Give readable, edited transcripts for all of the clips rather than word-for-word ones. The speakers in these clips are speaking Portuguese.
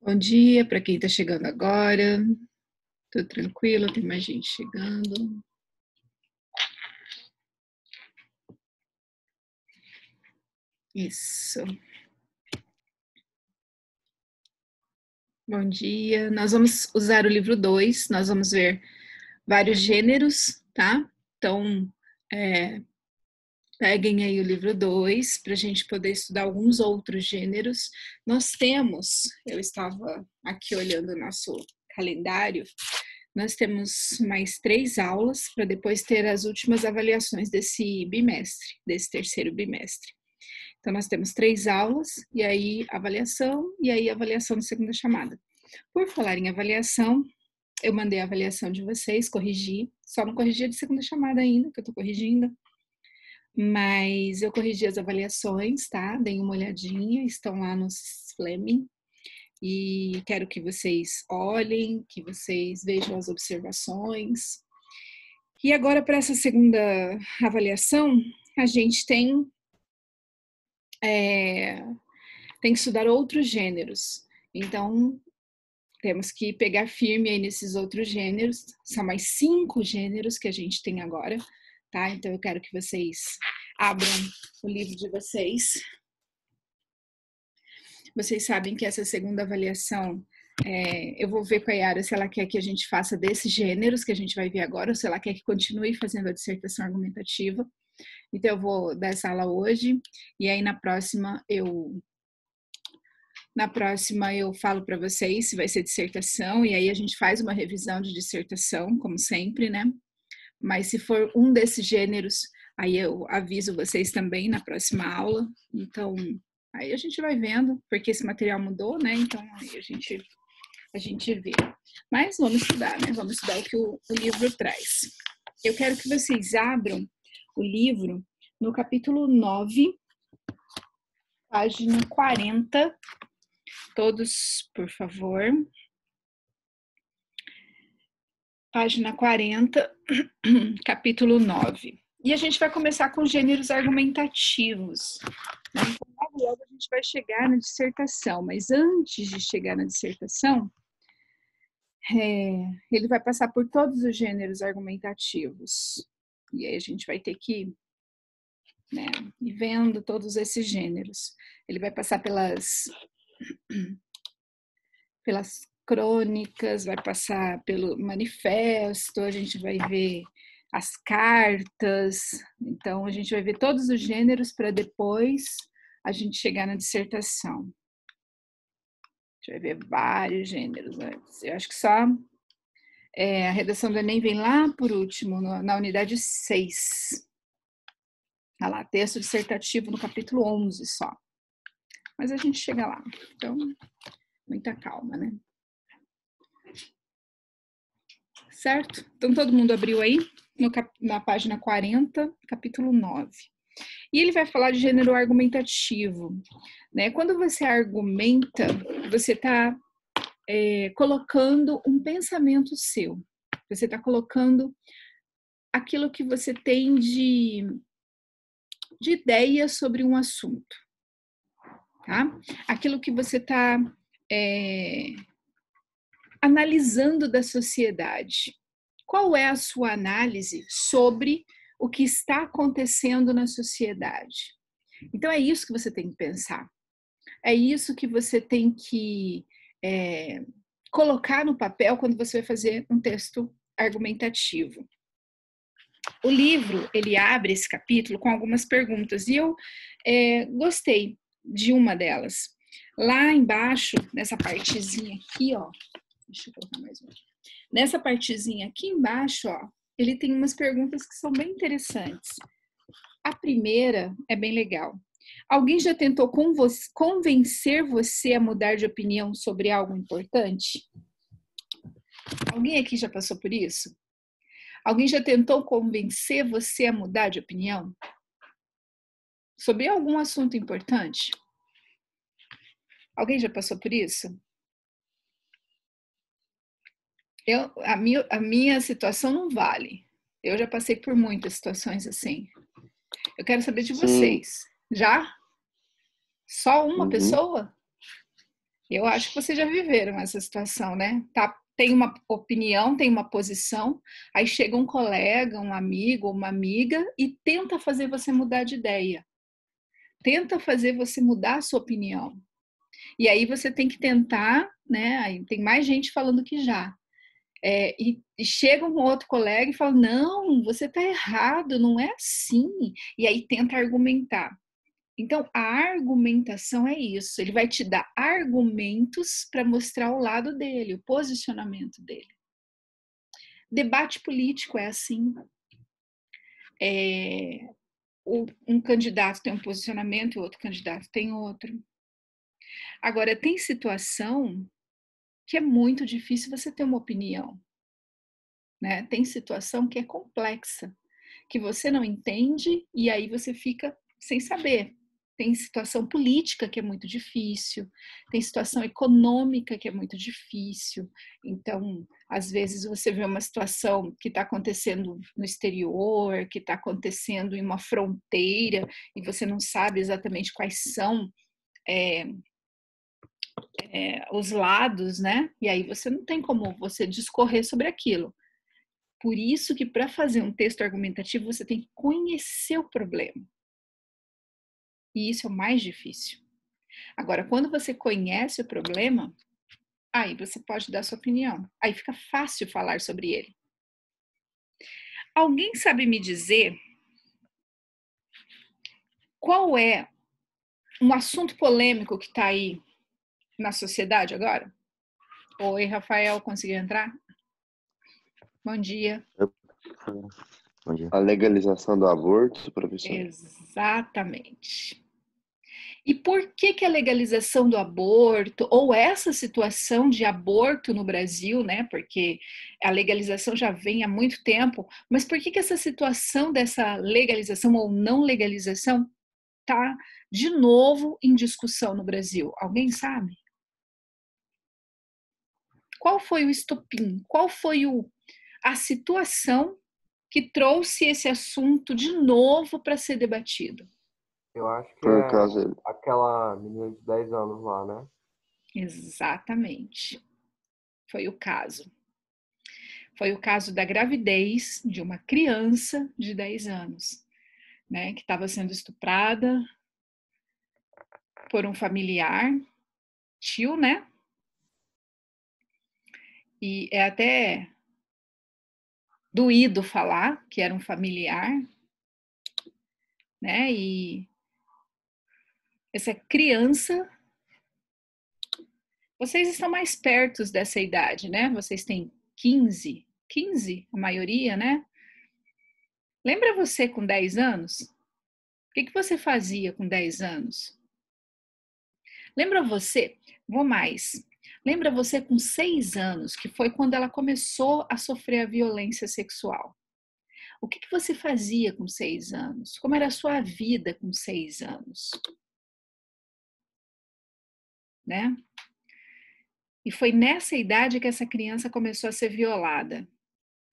Bom dia para quem está chegando agora. Tudo tranquilo? Tem mais gente chegando. Isso. Bom dia. Nós vamos usar o livro 2. Nós vamos ver vários gêneros, tá? Então, peguem aí o livro 2 para a gente poder estudar alguns outros gêneros. Eu estava aqui olhando o nosso calendário. Nós temos mais 3 aulas para depois ter as últimas avaliações desse terceiro bimestre. Então, nós temos 3 aulas, e aí avaliação de segunda chamada. Por falar em avaliação, eu mandei a avaliação de vocês, corrigi, só não corrigi a de segunda chamada ainda, que eu estou corrigindo, mas eu corrigi as avaliações, tá? Deem uma olhadinha, estão lá no Fleming. E quero que vocês olhem, que vocês vejam as observações. E agora, para essa segunda avaliação, a gente tem que estudar outros gêneros. Então, temos que pegar firme aí nesses outros gêneros. São mais 5 gêneros que a gente tem agora, tá? Então, eu quero que vocês abram o livro de vocês. Vocês sabem que essa segunda avaliação, eu vou ver com a Yara se ela quer que a gente faça desses gêneros que a gente vai ver agora, ou se ela quer que continue fazendo a dissertação argumentativa. Então, eu vou dar essa aula hoje, e aí na próxima eu falo para vocês se vai ser dissertação, e aí a gente faz uma revisão de dissertação, como sempre, né? Mas se for um desses gêneros, aí eu aviso vocês também na próxima aula. Então, aí a gente vai vendo, porque esse material mudou, né? Então, aí a gente vê. Mas vamos estudar, né? Vamos estudar o que o livro traz. Eu quero que vocês abram o livro no capítulo 9, página 40. Todos, por favor. Página 40, capítulo 9. E a gente vai começar com gêneros argumentativos. Então, logo a gente vai chegar na dissertação, mas antes de chegar na dissertação, ele vai passar por todos os gêneros argumentativos. E aí a gente vai ter que ir vendo todos esses gêneros. Ele vai passar pelas crônicas, vai passar pelo manifesto, a gente vai ver as cartas. Então, a gente vai ver todos os gêneros para depois a gente chegar na dissertação. A gente vai ver vários gêneros antes. Eu acho que só a redação do Enem vem lá por último, na unidade 6. Tá lá, texto dissertativo no capítulo 11 só. Mas a gente chega lá. Então, muita calma, né? Certo? Então, todo mundo abriu aí na página 40, capítulo 9. E ele vai falar de gênero argumentativo, né? Quando você argumenta, você está colocando um pensamento seu. Você está colocando aquilo que você tem de ideia sobre um assunto, tá? Aquilo que você está analisando da sociedade. Qual é a sua análise sobre o que está acontecendo na sociedade? Então, é isso que você tem que pensar. É isso que você tem que colocar no papel quando você vai fazer um texto argumentativo. O livro, ele abre esse capítulo com algumas perguntas, e eu gostei de uma delas. Lá embaixo, nessa partezinha aqui, ó, deixa eu colocar mais uma aqui. Nessa partezinha aqui embaixo, ó, ele tem umas perguntas que são bem interessantes. A primeira é bem legal. Alguém já tentou convencer você a mudar de opinião sobre algo importante? Alguém aqui já passou por isso? Alguém já tentou convencer você a mudar de opinião sobre algum assunto importante? Alguém já passou por isso? A minha situação não vale. Eu já passei por muitas situações assim. Eu quero saber de vocês. Já? Só uma pessoa? Eu acho que vocês já viveram essa situação, né? Tá, tem uma opinião, tem uma posição, aí chega um colega, um amigo ou uma amiga e tenta fazer você mudar de ideia. Tenta fazer você mudar a sua opinião. E aí você tem que tentar, né? Aí tem mais gente falando que já. E chega um outro colega e fala: não, você está errado, não é assim. E aí tenta argumentar. Então, a argumentação é isso. Ele vai te dar argumentos para mostrar o lado dele, o posicionamento dele. Debate político é assim. Um candidato tem um posicionamento, o outro candidato tem outro. Agora, tem situação que é muito difícil você ter uma opinião, né? Tem situação que é complexa, que você não entende e aí você fica sem saber. Tem situação política que é muito difícil, tem situação econômica que é muito difícil. Então, às vezes você vê uma situação que está acontecendo no exterior, que está acontecendo em uma fronteira e você não sabe exatamente quais são os lados, né? E aí você não tem como você discorrer sobre aquilo. Por isso que para fazer um texto argumentativo você tem que conhecer o problema. E isso é o mais difícil. Agora, quando você conhece o problema, aí você pode dar sua opinião. Aí fica fácil falar sobre ele. Alguém sabe me dizer qual é um assunto polêmico que está aí na sociedade agora? Oi, Rafael, conseguiu entrar? Bom dia. Bom dia. A legalização do aborto, professor? Exatamente. E por que a legalização do aborto, ou essa situação de aborto no Brasil, né? Porque a legalização já vem há muito tempo, mas por que essa situação dessa legalização ou não legalização está de novo em discussão no Brasil? Alguém sabe? Qual foi o estopim? Qual foi a situação que trouxe esse assunto de novo para ser debatido? Eu acho que Por é causa. aquela menina de 10 anos lá, né? Exatamente. Foi o caso. Foi o caso da gravidez de uma criança de 10 anos, né, que estava sendo estuprada por um familiar, tio, né? E é até doído falar que era um familiar, né? E essa criança, vocês estão mais perto dessa idade, né? Vocês têm 15, a maioria, né? Lembra você com 10 anos? O que você fazia com 10 anos? Lembra você, vou mais, lembra você com 6 anos, que foi quando ela começou a sofrer a violência sexual. O que você fazia com 6 anos? Como era a sua vida com 6 anos? Né? E foi nessa idade que essa criança começou a ser violada,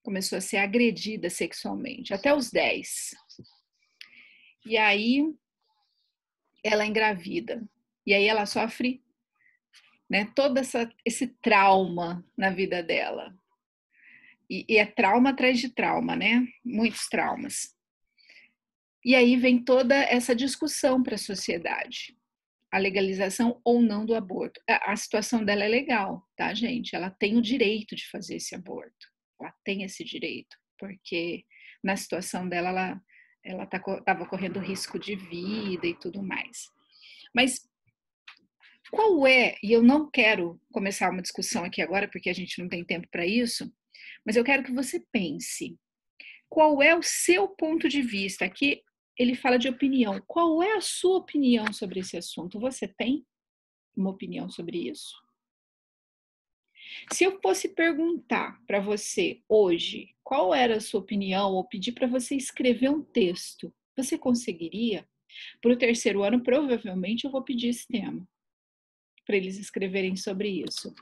começou a ser agredida sexualmente, até os 10. E aí ela engravida. E aí ela sofre, né, todo esse trauma na vida dela. E é trauma atrás de trauma, né? Muitos traumas. E aí vem toda essa discussão para a sociedade. A legalização ou não do aborto. A situação dela é legal, tá, gente? Ela tem o direito de fazer esse aborto. Ela tem esse direito, porque na situação dela, ela estava correndo risco de vida e tudo mais. Mas qual é, e eu não quero começar uma discussão aqui agora, porque a gente não tem tempo para isso, mas eu quero que você pense, qual é o seu ponto de vista? Aqui ele fala de opinião. Qual é a sua opinião sobre esse assunto? Você tem uma opinião sobre isso? Se eu fosse perguntar para você hoje qual era a sua opinião, ou pedir para você escrever um texto, você conseguiria? Para o terceiro ano, provavelmente eu vou pedir esse tema, para eles escreverem sobre isso.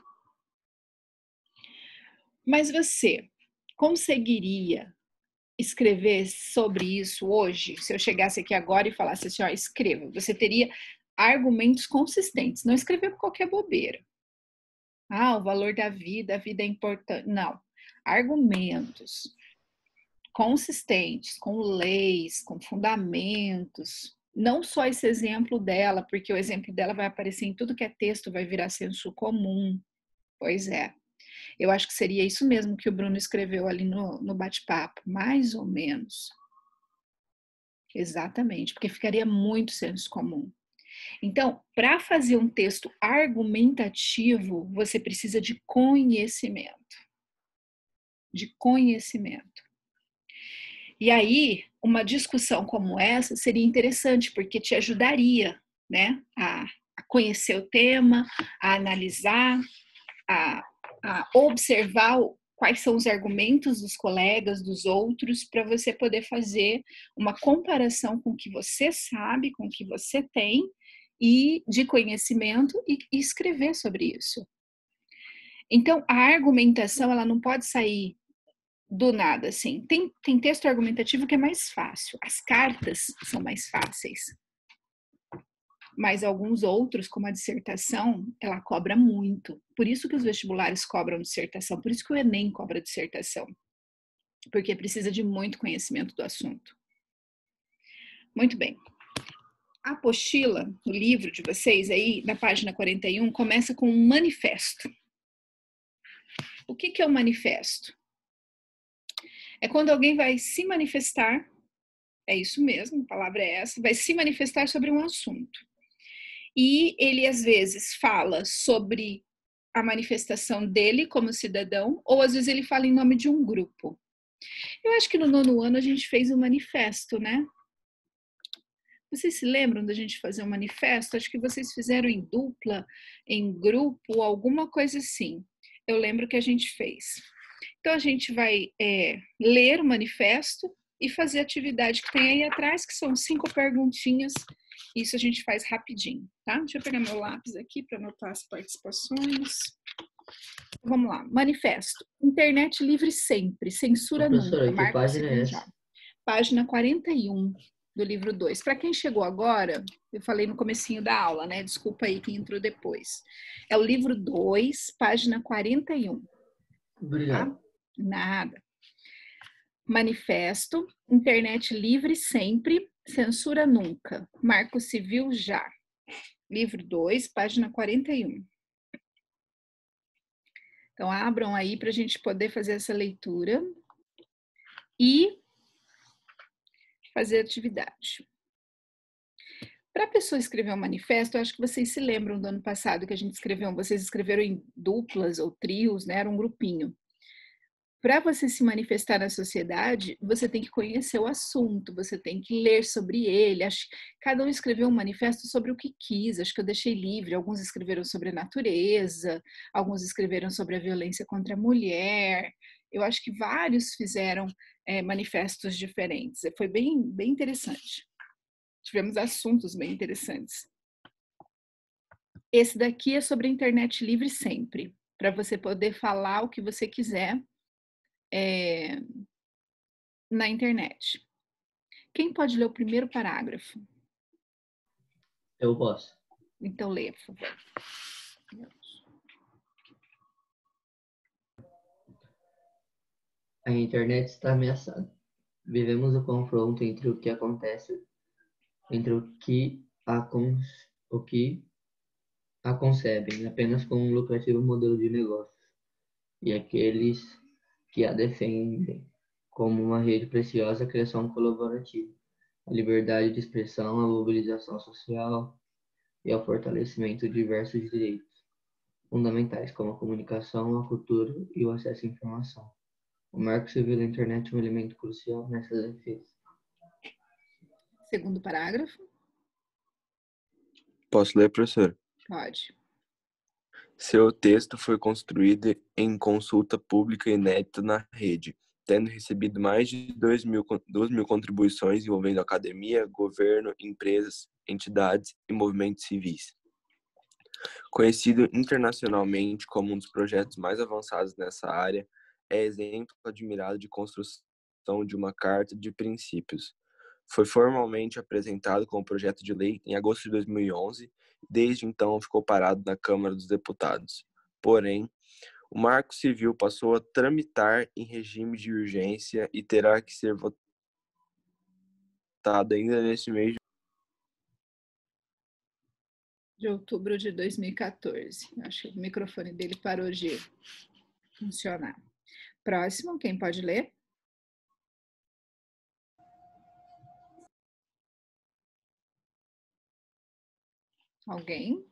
Mas você conseguiria escrever sobre isso hoje? Se eu chegasse aqui agora e falasse assim, ó, escreva, você teria argumentos consistentes. Não escrever qualquer bobeira. O valor da vida, a vida é importante. Não. Argumentos consistentes, com leis, com fundamentos. Não só esse exemplo dela, porque o exemplo dela vai aparecer em tudo que é texto, vai virar senso comum. Pois é. Eu acho que seria isso mesmo que o Bruno escreveu ali no bate-papo, mais ou menos. Exatamente, porque ficaria muito senso comum. Então, para fazer um texto argumentativo, você precisa de conhecimento. De conhecimento. E aí, uma discussão como essa seria interessante, porque te ajudaria, né, a conhecer o tema, a analisar, a observar quais são os argumentos dos colegas, dos outros, para você poder fazer uma comparação com o que você sabe, com o que você tem, e de conhecimento, e escrever sobre isso. Então, a argumentação, ela não pode sair do nada, assim. Tem texto argumentativo que é mais fácil. As cartas são mais fáceis. Mas alguns outros, como a dissertação, ela cobra muito. Por isso que os vestibulares cobram dissertação, por isso que o Enem cobra dissertação. Porque precisa de muito conhecimento do assunto. Muito bem. A apostila, o livro de vocês aí, na página 41, começa com um manifesto. O que é um manifesto? É quando alguém vai se manifestar, é isso mesmo, a palavra é essa, vai se manifestar sobre um assunto. E ele, às vezes, fala sobre a manifestação dele como cidadão, ou às vezes ele fala em nome de um grupo. Eu acho que no 9º ano a gente fez um manifesto, né? Vocês se lembram da gente fazer um manifesto? Acho que vocês fizeram em dupla, em grupo, alguma coisa assim. Eu lembro que a gente fez. Então, a gente vai ler o manifesto e fazer a atividade que tem aí atrás, que são 5 perguntinhas. Isso a gente faz rapidinho, tá? Deixa eu pegar meu lápis aqui para anotar as participações. Vamos lá. Manifesto. Internet livre sempre, censura Professora, nunca. que página é essa? Página 41 do livro 2. Para quem chegou agora, eu falei no comecinho da aula, né? Desculpa aí quem entrou depois. É o livro 2, página 41. Obrigado. Tá? Nada. Manifesto, internet livre sempre, censura nunca. Marco Civil já. Livro 2, página 41. Então, abram aí para a gente poder fazer essa leitura e fazer atividade. Para a pessoa escrever um manifesto, eu acho que vocês se lembram do ano passado que a gente escreveu, vocês escreveram em duplas ou trios, né? Era um grupinho. Para você se manifestar na sociedade, você tem que conhecer o assunto, você tem que ler sobre ele. Cada um escreveu um manifesto sobre o que quis, acho que eu deixei livre. Alguns escreveram sobre a natureza, alguns escreveram sobre a violência contra a mulher. Eu acho que vários fizeram manifestos diferentes. Foi bem, bem interessante. Tivemos assuntos bem interessantes. Esse daqui é sobre a internet livre sempre, para você poder falar o que você quiser na internet. Quem pode ler o primeiro parágrafo? Eu posso. Então, leia, por favor. A internet está ameaçada. Vivemos o confronto entre o que acontece, entre o que a concebem apenas como um lucrativo modelo de negócios e aqueles que a defendem como uma rede preciosa criação colaborativa, a liberdade de expressão, a mobilização social e ao fortalecimento de diversos direitos fundamentais, como a comunicação, a cultura e o acesso à informação. O Marco Civil da Internet é um elemento crucial nessa defesa. Segundo parágrafo. Posso ler, professor? Pode. Seu texto foi construído em consulta pública inédita na rede, tendo recebido mais de 2 mil contribuições envolvendo academia, governo, empresas, entidades e movimentos civis. Conhecido internacionalmente como um dos projetos mais avançados nessa área, é exemplo admirado de construção de uma carta de princípios. Foi formalmente apresentado como projeto de lei em agosto de 2011 e desde então ficou parado na Câmara dos Deputados. Porém, o Marco Civil passou a tramitar em regime de urgência e terá que ser votado ainda neste mês De outubro de 2014. Acho que o microfone dele parou de funcionar. Próximo, quem pode ler? Alguém?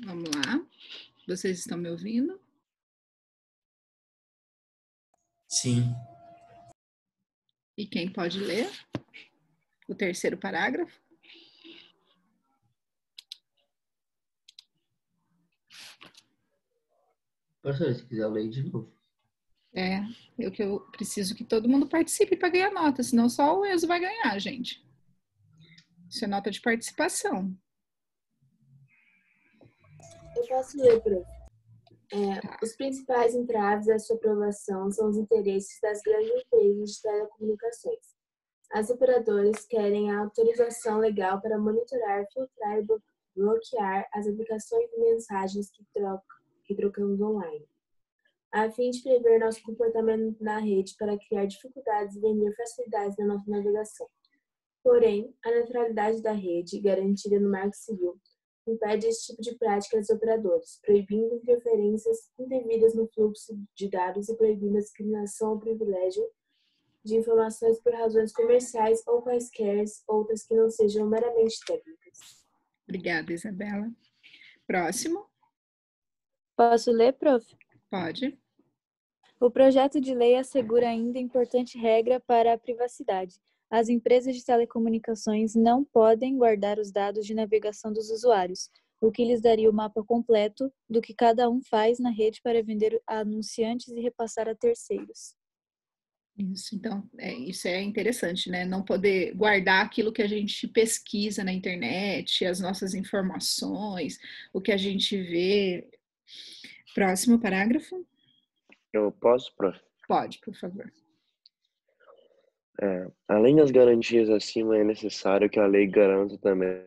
Vamos lá. Vocês estão me ouvindo? Sim. E quem pode ler? O terceiro parágrafo? Professor, se quiser eu leio de novo. Eu preciso que todo mundo participe para ganhar nota, senão só o Enzo vai ganhar, gente. Isso é nota de participação. Eu posso ler, prof. Os principais entraves à sua aprovação são os interesses das grandes empresas de telecomunicações. As operadoras querem a autorização legal para monitorar, filtrar e bloquear as aplicações de mensagens que trocamos online, a fim de prever nosso comportamento na rede para criar dificuldades e vender facilidades na nossa navegação. Porém, a neutralidade da rede, garantida no Marco Civil, impede esse tipo de prática dos operadores, proibindo interferências indevidas no fluxo de dados e proibindo a discriminação ou privilégio de informações por razões comerciais ou quaisquer outras que não sejam meramente técnicas. Obrigada, Isabela. Próximo. Posso ler, prof? Pode. O projeto de lei assegura ainda importante regra para a privacidade. As empresas de telecomunicações não podem guardar os dados de navegação dos usuários, o que lhes daria o mapa completo do que cada um faz na rede para vender a anunciantes e repassar a terceiros. Isso, então, isso é interessante, né? Não poder guardar aquilo que a gente pesquisa na internet, as nossas informações, o que a gente vê. Próximo parágrafo. Eu posso, prof? Pode, por favor. Além das garantias acima, é necessário que a lei garanta também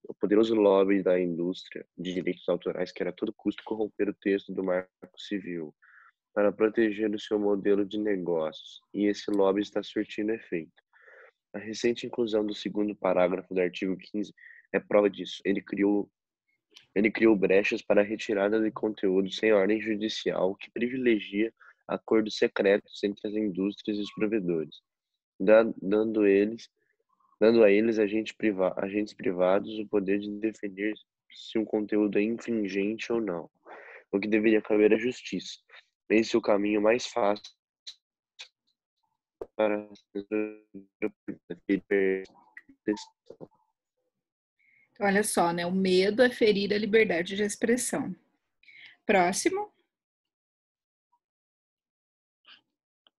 o poderoso lobby da indústria de direitos autorais quer a todo custo corromper o texto do Marco Civil para proteger o seu modelo de negócios, e esse lobby está surtindo efeito. A recente inclusão do segundo parágrafo do artigo 15 é prova disso. Ele criou brechas para a retirada de conteúdo sem ordem judicial que privilegia acordos secretos entre as indústrias e os provedores, dando a eles agentes privados o poder de definir se um conteúdo é infringente ou não, o que deveria caber à justiça. Esse é o caminho mais fácil para Olha só, né? O medo é ferir a liberdade de expressão. Próximo.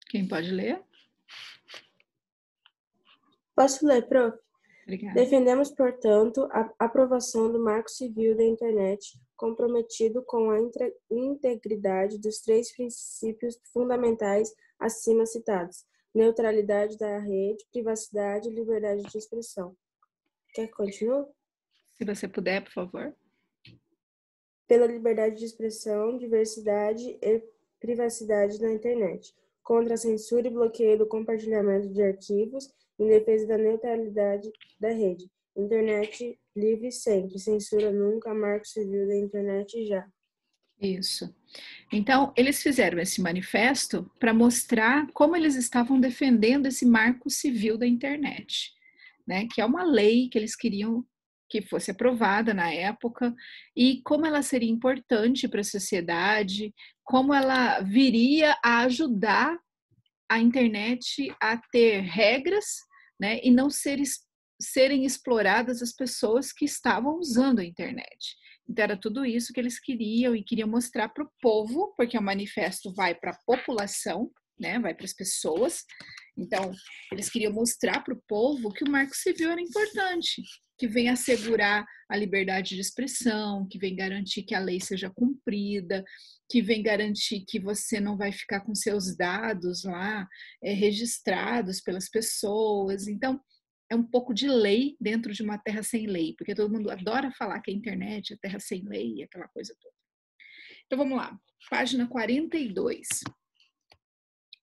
Quem pode ler? Posso ler, prof? Obrigada. Defendemos, portanto, a aprovação do Marco Civil da Internet, comprometido com a integridade dos 3 princípios fundamentais acima citados: neutralidade da rede, privacidade e liberdade de expressão. Quer que continue? Se você puder, por favor. Pela liberdade de expressão, diversidade e privacidade na internet, contra a censura e bloqueio do compartilhamento de arquivos, em defesa da neutralidade da rede. Internet livre sempre, censura nunca, Marco Civil da Internet já. Isso. Então, eles fizeram esse manifesto para mostrar como eles estavam defendendo esse marco civil da internet, né? Que é uma lei que eles queriam que fosse aprovada na época e como ela seria importante para a sociedade, como ela viria a ajudar a internet a ter regras, né? E não serem exploradas as pessoas que estavam usando a internet. Então, era tudo isso que eles queriam e queriam mostrar para o povo, porque o manifesto vai para a população, né? Vai para as pessoas. Então, eles queriam mostrar para o povo que o Marco Civil era importante, que vem assegurar a liberdade de expressão, que vem garantir que a lei seja cumprida, que vem garantir que você não vai ficar com seus dados lá registrados pelas pessoas. Então, é um pouco de lei dentro de uma terra sem lei, porque todo mundo adora falar que a internet é terra sem lei, aquela coisa toda. Então, vamos lá. Página 42.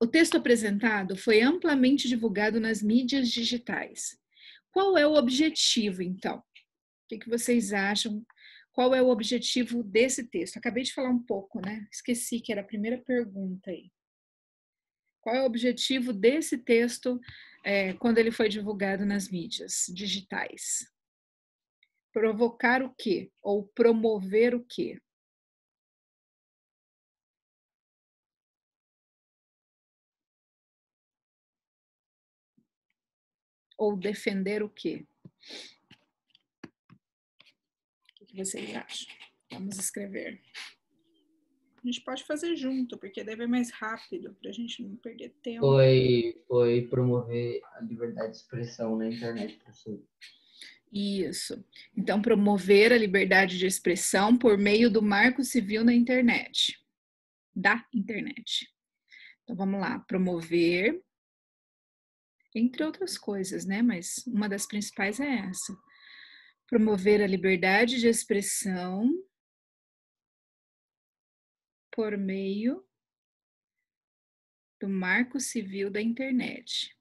O texto apresentado foi amplamente divulgado nas mídias digitais. Qual é o objetivo, então? O que vocês acham? Qual é o objetivo desse texto? Acabei de falar um pouco, né? Esqueci que era a primeira pergunta aí. Qual é o objetivo desse texto quando ele foi divulgado nas mídias digitais? Provocar o quê? Ou promover o quê? Ou defender o quê? O que vocês acham? Vamos escrever. A gente pode fazer junto, porque deve ser mais rápido, para a gente não perder tempo. Foi promover a liberdade de expressão na internet, professor. Isso. Então, promover a liberdade de expressão por meio do Marco Civil na internet. Da internet. Então, vamos lá. Promover, entre outras coisas, né? Mas uma das principais é essa. Promover a liberdade de expressão por meio do Marco Civil da internet.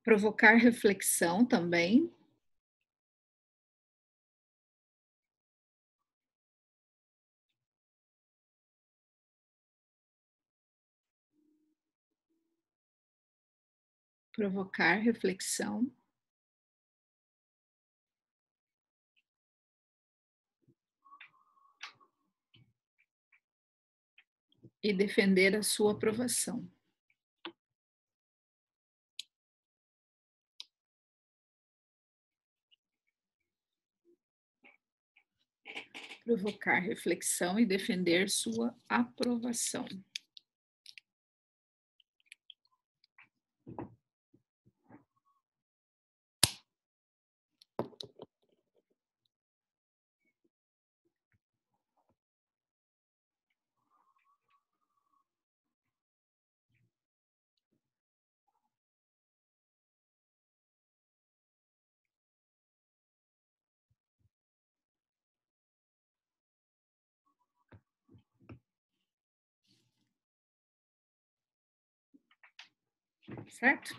Provocar reflexão também. Provocar reflexão. E defender a sua aprovação. Provocar reflexão e defender sua aprovação. Certo?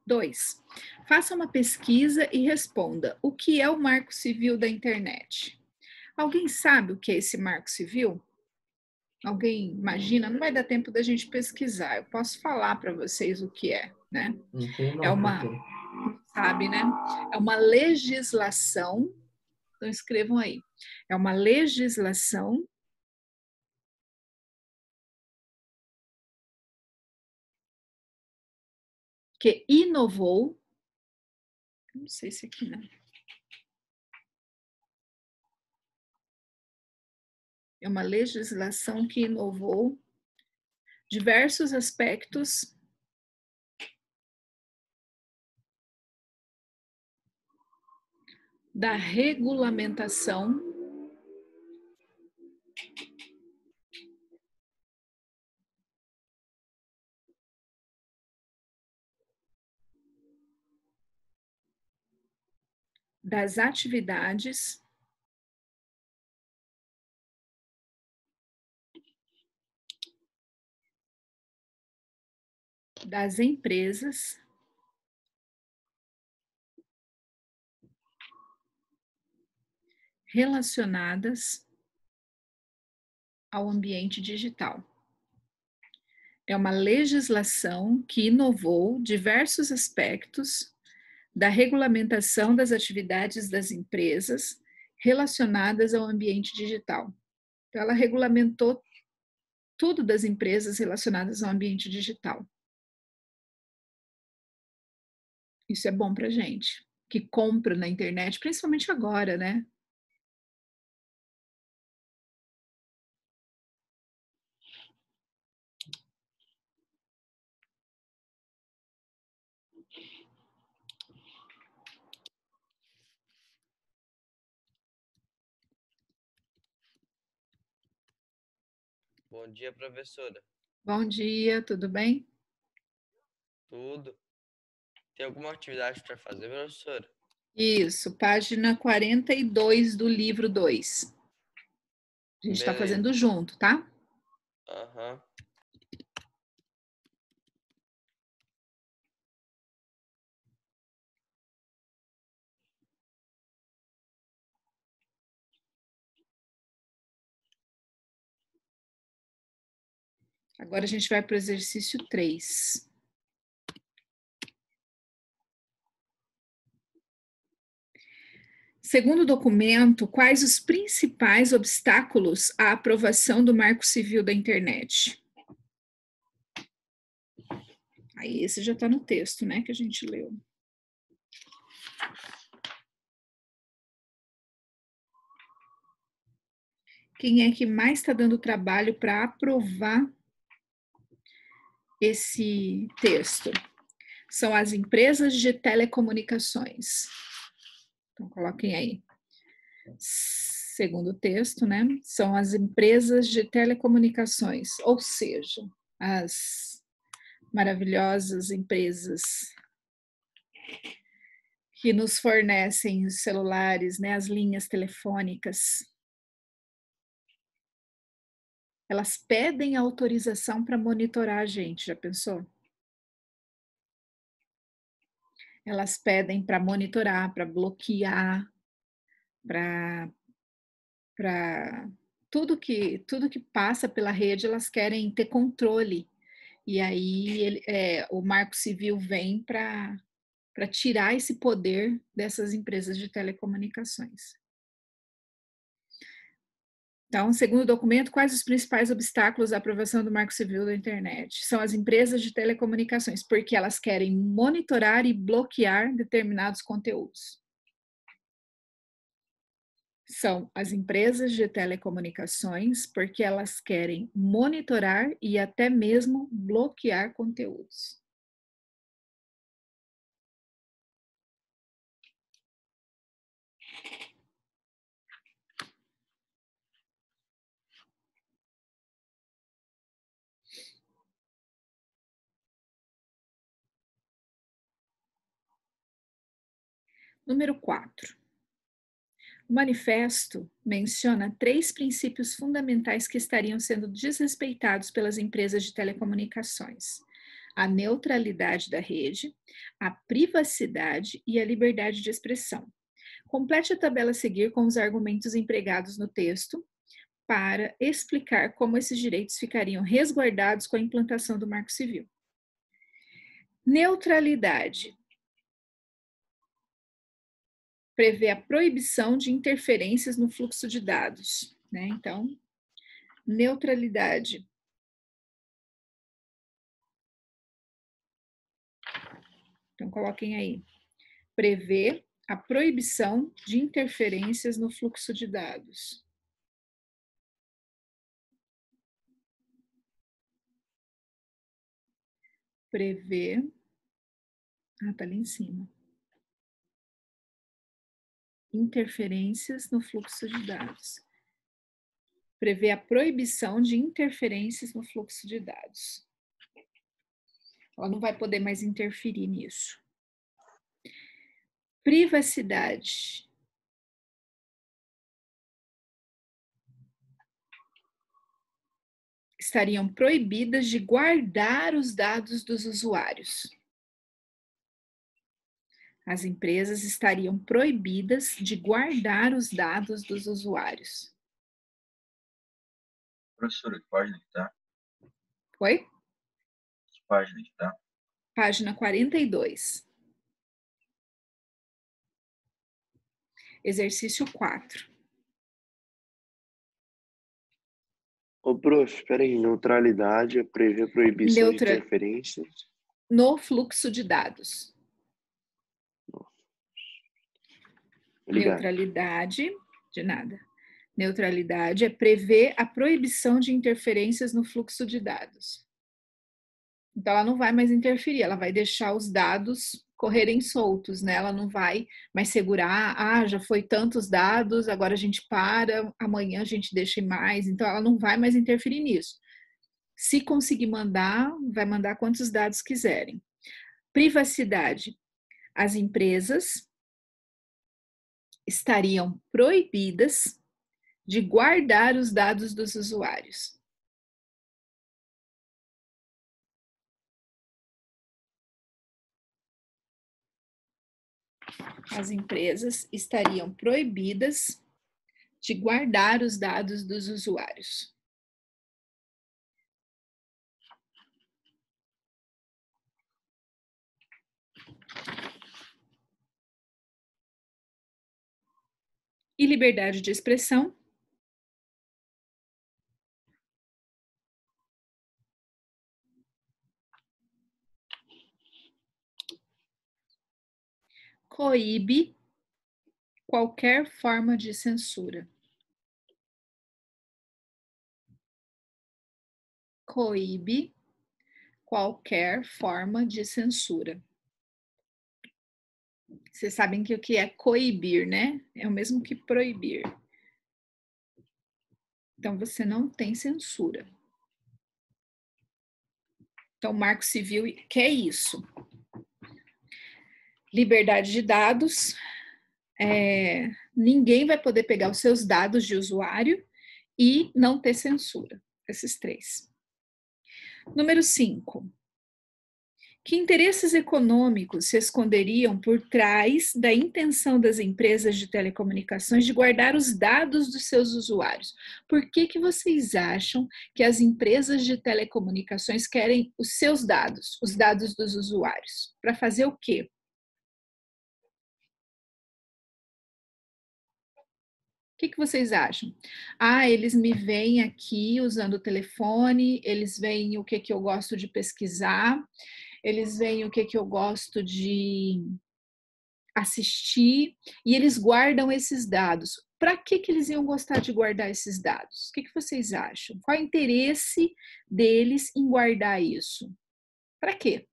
2. Faça uma pesquisa e responda: o que é o Marco Civil da internet? Alguém sabe o que é esse Marco Civil? Alguém imagina? Não vai dar tempo da gente pesquisar. Eu posso falar para vocês o que é, né? Não sei não, é uma, sabe, né? É uma legislação. Então escrevam aí. É uma legislação que inovou. Não sei se aqui não. É uma legislação que inovou diversos aspectos da regulamentação das atividades das empresas relacionadas ao ambiente digital. É uma legislação que inovou diversos aspectos da regulamentação das atividades das empresas relacionadas ao ambiente digital. Então, ela regulamentou tudo das empresas relacionadas ao ambiente digital. Isso é bom para gente, que compra na internet, principalmente agora, né? Bom dia, professora. Bom dia, tudo bem? Tudo? Tem alguma atividade para fazer, professora? Isso, página 42 do livro 2. A gente está Beleza. fazendo junto, tá? Aham. Agora a gente vai para o exercício 3. Segundo o documento, quais os principais obstáculos à aprovação do Marco Civil da Internet? Aí esse já está no texto, né, que a gente leu. Quem é que mais está dando trabalho para aprovar esse texto? São as empresas de telecomunicações. Então, coloquem aí. Segundo o texto, né? São as empresas de telecomunicações, ou seja, as maravilhosas empresas que nos fornecem os celulares, né? As linhas telefônicas. Elas pedem autorização para monitorar a gente, já pensou? Elas pedem para monitorar, para bloquear, para tudo que passa pela rede, elas querem ter controle. E aí o Marco Civil vem para tirar esse poder dessas empresas de telecomunicações. Então, segundo o documento, quais os principais obstáculos à aprovação do Marco Civil da Internet? São as empresas de telecomunicações, porque elas querem monitorar e bloquear determinados conteúdos. São as empresas de telecomunicações, porque elas querem monitorar e até mesmo bloquear conteúdos. Número 4. O manifesto menciona 3 princípios fundamentais que estariam sendo desrespeitados pelas empresas de telecomunicações: a neutralidade da rede, a privacidade e a liberdade de expressão. Complete a tabela a seguir com os argumentos empregados no texto para explicar como esses direitos ficariam resguardados com a implantação do Marco Civil. Neutralidade prevê a proibição de interferências no fluxo de dados, né? Então, neutralidade então coloquem aí, prevê a proibição de interferências no fluxo de dados. Prevê, tá ali em cima. Interferências no fluxo de dados. Prevê a proibição de interferências no fluxo de dados. Ela não vai poder mais interferir nisso. Privacidade. Estariam proibidas de guardar os dados dos usuários. As empresas estariam proibidas de guardar os dados dos usuários. Professora, que página que tá? Oi? Que página que tá? Página 42. Exercício 4. Ô, prof, peraí, neutralidade é prever proibição de interferências? No fluxo de dados. Obrigado. Neutralidade, de nada. Neutralidade é prever a proibição de interferências no fluxo de dados. Então, ela não vai mais interferir, ela vai deixar os dados correrem soltos, né? Ela não vai mais segurar, já foi tantos dados, agora a gente para, amanhã a gente deixa mais. Então, ela não vai mais interferir nisso. Se conseguir mandar, vai mandar quantos dados quiserem. Privacidade. As empresas estariam proibidas de guardar os dados dos usuários. As empresas estariam proibidas de guardar os dados dos usuários. E liberdade de expressão. Coíbe qualquer forma de censura. Coíbe qualquer forma de censura. Vocês sabem que o que é coibir, né? É o mesmo que proibir. Então, você não tem censura. Então, o Marco Civil quer isso. Liberdade de dados. Ninguém vai poder pegar os seus dados de usuário e não ter censura. Esses três. Número 5. Que interesses econômicos se esconderiam por trás da intenção das empresas de telecomunicações de guardar os dados dos seus usuários? Por que vocês acham que as empresas de telecomunicações querem os seus dados, os dados dos usuários? Para fazer o quê? O que vocês acham? Eles me veem aqui usando o telefone, eles veem o que eu gosto de pesquisar, eles veem o que eu gosto de assistir e eles guardam esses dados. Para que eles iam gostar de guardar esses dados? O que vocês acham? Qual é o interesse deles em guardar isso? Para quê?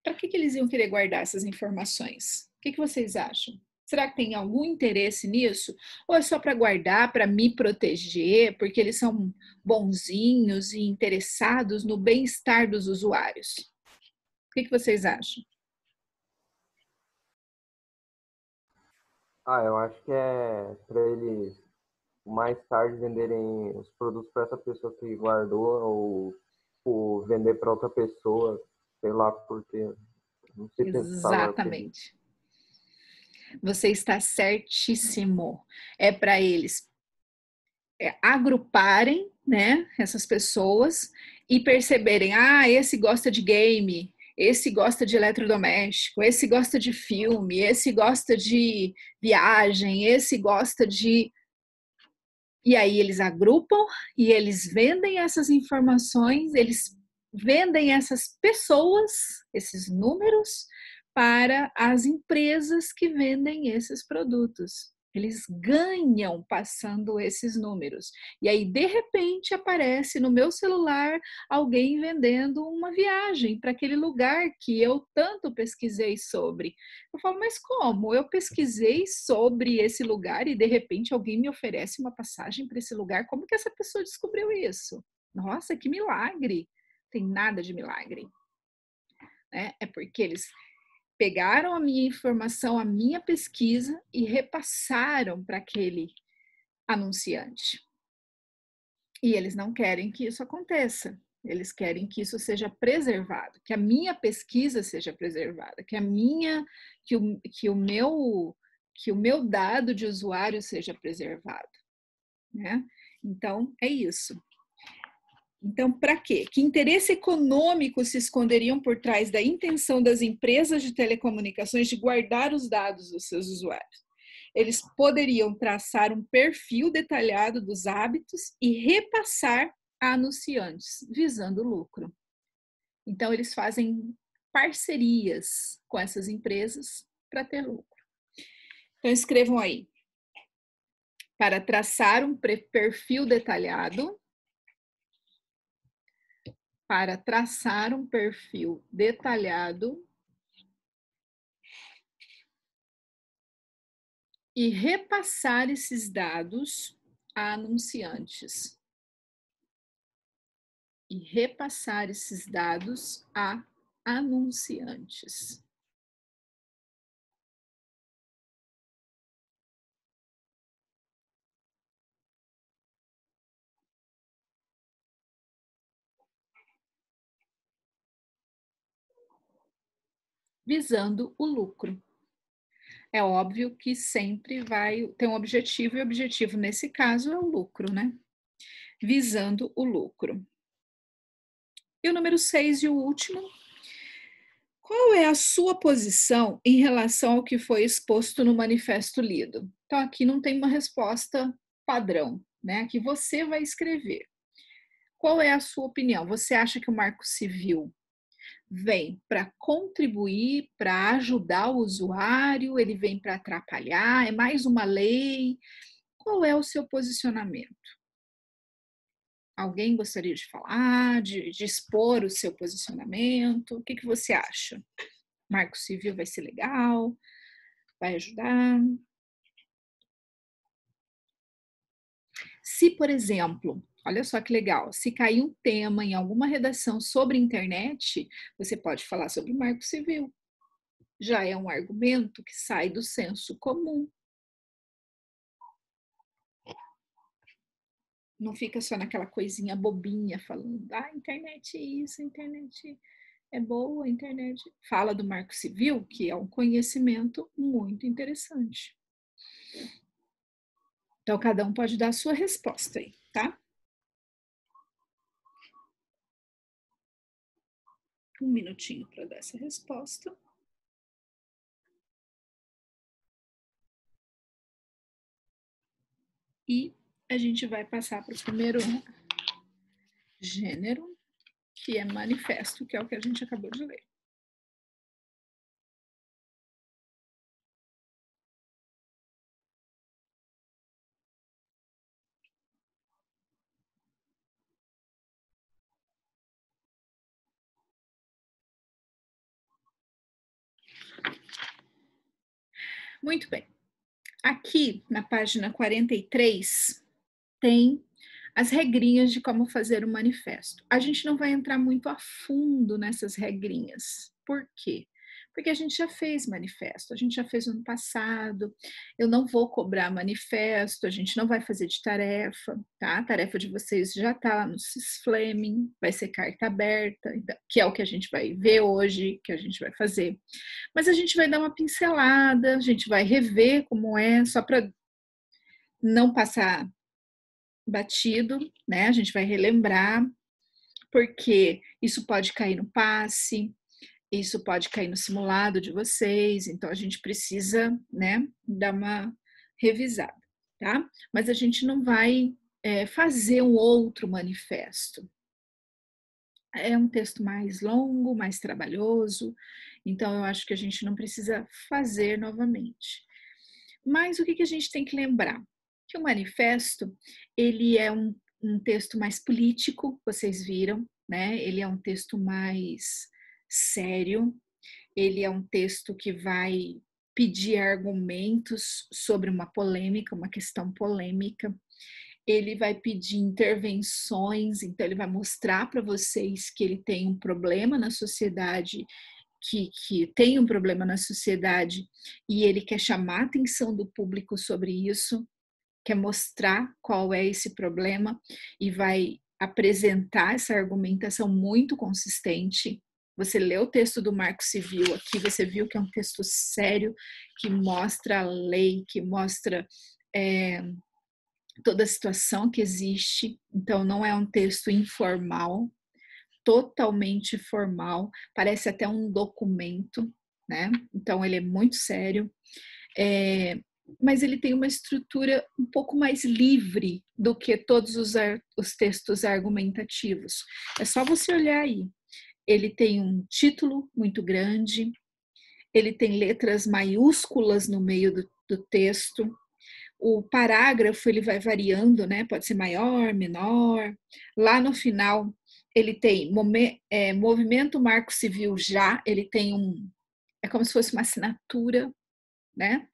Para que eles iam querer guardar essas informações? O que vocês acham? Será que tem algum interesse nisso? Ou é só para guardar, para me proteger, porque eles são bonzinhos e interessados no bem-estar dos usuários? O que vocês acham? Eu acho que é para eles mais tarde venderem os produtos para essa pessoa que guardou ou vender para outra pessoa, sei lá por quê. Não sei pensar. Exatamente. Você está certíssimo. É para eles agruparem, né, essas pessoas e perceberem, esse gosta de game, esse gosta de eletrodoméstico, esse gosta de filme, esse gosta de viagem, esse gosta de... E aí eles agrupam e eles vendem essas informações, eles vendem essas pessoas, esses números, para as empresas que vendem esses produtos. Eles ganham passando esses números. E aí, de repente, aparece no meu celular alguém vendendo uma viagem para aquele lugar que eu tanto pesquisei sobre. Eu falo, mas como? Eu pesquisei sobre esse lugar e, de repente, alguém me oferece uma passagem para esse lugar. Como que essa pessoa descobriu isso? Nossa, que milagre! Não tem nada de milagre. É porque eles pegaram a minha informação, a minha pesquisa e repassaram para aquele anunciante. E eles não querem que isso aconteça. Eles querem que isso seja preservado, que a minha pesquisa seja preservada, que o meu dado de usuário seja preservado, né? Então, é isso. Então, para quê? Que interesse econômico se esconderiam por trás da intenção das empresas de telecomunicações de guardar os dados dos seus usuários? eles poderiam traçar um perfil detalhado dos hábitos e repassar a anunciantes, visando lucro. Então, eles fazem parcerias com essas empresas para ter lucro. Então, escrevam aí. Para traçar um perfil detalhado, para traçar um perfil detalhado e repassar esses dados a anunciantes. E repassar esses dados a anunciantes. Visando o lucro. É óbvio que sempre vai ter um objetivo, e o objetivo nesse caso é o lucro, né? Visando o lucro. E o número 6 e o último. Qual é a sua posição em relação ao que foi exposto no manifesto lido? Então, aqui não tem uma resposta padrão, né? Aqui você vai escrever. Qual é a sua opinião? Você acha que o Marco Civil vem para contribuir, para ajudar o usuário? Ele vem para atrapalhar? É mais uma lei? Qual é o seu posicionamento? Alguém gostaria de falar, de expor o seu posicionamento? O que você acha? Marco Civil vai ser legal? Vai ajudar? Se, por exemplo, olha só que legal, se cair um tema em alguma redação sobre internet, você pode falar sobre o Marco Civil. Já é um argumento que sai do senso comum. Não fica só naquela coisinha bobinha falando, internet é isso, a internet é boa, a internet. Fala do Marco Civil, que é um conhecimento muito interessante. Então, cada um pode dar a sua resposta aí, tá? Um minutinho para dar essa resposta. E a gente vai passar para o primeiro gênero, que é manifesto, que é o que a gente acabou de ler. Muito bem. Aqui, na página 43, tem as regrinhas de como fazer o manifesto. A gente não vai entrar muito a fundo nessas regrinhas. Por quê? Porque a gente já fez manifesto, a gente já fez ano passado, eu não vou cobrar manifesto, a gente não vai fazer de tarefa, tá? A tarefa de vocês já está lá no Sysflaming, vai ser carta aberta, que é o que a gente vai ver hoje, que a gente vai fazer. Mas a gente vai dar uma pincelada, a gente vai rever como é, só para não passar batido, né? A gente vai relembrar, porque isso pode cair no passe, isso pode cair no simulado de vocês, então a gente precisa, né, dar uma revisada, tá? Mas a gente não vai fazer um outro manifesto. É um texto mais longo, mais trabalhoso, então eu acho que a gente não precisa fazer novamente. Mas o que a gente tem que lembrar? Que o manifesto, ele é um texto mais político, vocês viram, né? Ele é um texto mais sério, ele é um texto que vai pedir argumentos sobre uma polêmica, uma questão polêmica, ele vai pedir intervenções, então ele vai mostrar para vocês que ele tem um problema na sociedade, que tem um problema na sociedade e ele quer chamar a atenção do público sobre isso, quer mostrar qual é esse problema e vai apresentar essa argumentação muito consistente. Você lê o texto do Marco Civil aqui, você viu que é um texto sério, que mostra a lei, que mostra toda a situação que existe. Então, não é um texto informal, totalmente formal, parece até um documento, né? Então, ele é muito sério. mas ele tem uma estrutura um pouco mais livre do que todos os textos argumentativos. É só você olhar aí. Ele tem um título muito grande, ele tem letras maiúsculas no meio do texto, o parágrafo ele vai variando, né? Pode ser maior, menor. Lá no final, ele tem movimento marco civil já, ele tem é como se fosse uma assinatura, né?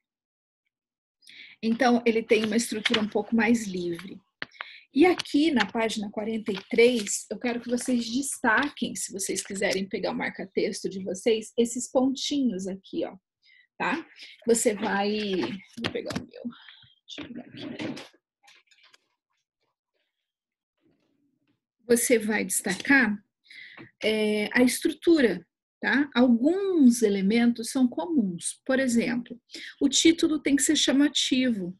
Então, ele tem uma estrutura um pouco mais livre. E aqui na página 43, eu quero que vocês destaquem, se vocês quiserem pegar o marca-texto de vocês, esses pontinhos aqui, ó, tá? Você vai... Vou pegar o meu. Deixa eu pegar aqui. Você vai destacar a estrutura, tá? Alguns elementos são comuns. Por exemplo, o título tem que ser chamativo.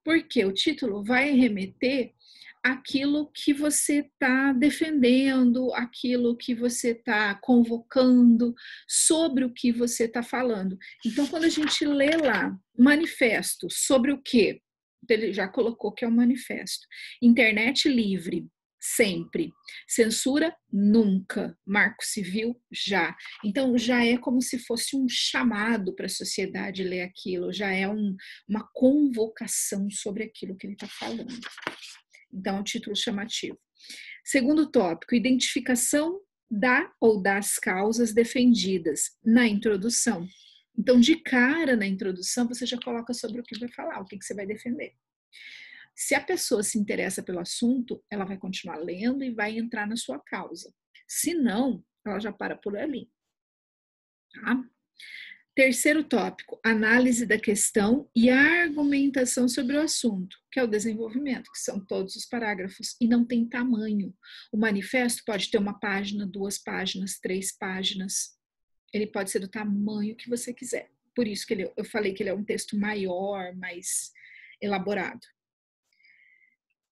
Porque o título vai remeter àquilo que você está defendendo, aquilo que você está convocando, sobre o que você está falando. Então, quando a gente lê lá, manifesto, sobre o quê? Ele já colocou que é um manifesto. Internet livre, sempre. Censura, nunca. Marco civil, já. Então, já é como se fosse um chamado para a sociedade ler aquilo, já é uma convocação sobre aquilo que ele está falando. Então, é um título chamativo. Segundo tópico, identificação da ou das causas defendidas na introdução. Então, de cara na introdução, você já coloca sobre o que vai falar, o que você vai defender. Se a pessoa se interessa pelo assunto, ela vai continuar lendo e vai entrar na sua causa. Se não, ela já para por ali. Tá? Terceiro tópico, análise da questão e argumentação sobre o assunto, que é o desenvolvimento, que são todos os parágrafos, e não tem tamanho. O manifesto pode ter 1 página, 2 páginas, 3 páginas. Ele pode ser do tamanho que você quiser. Por isso que eu falei que ele é um texto maior, mais elaborado.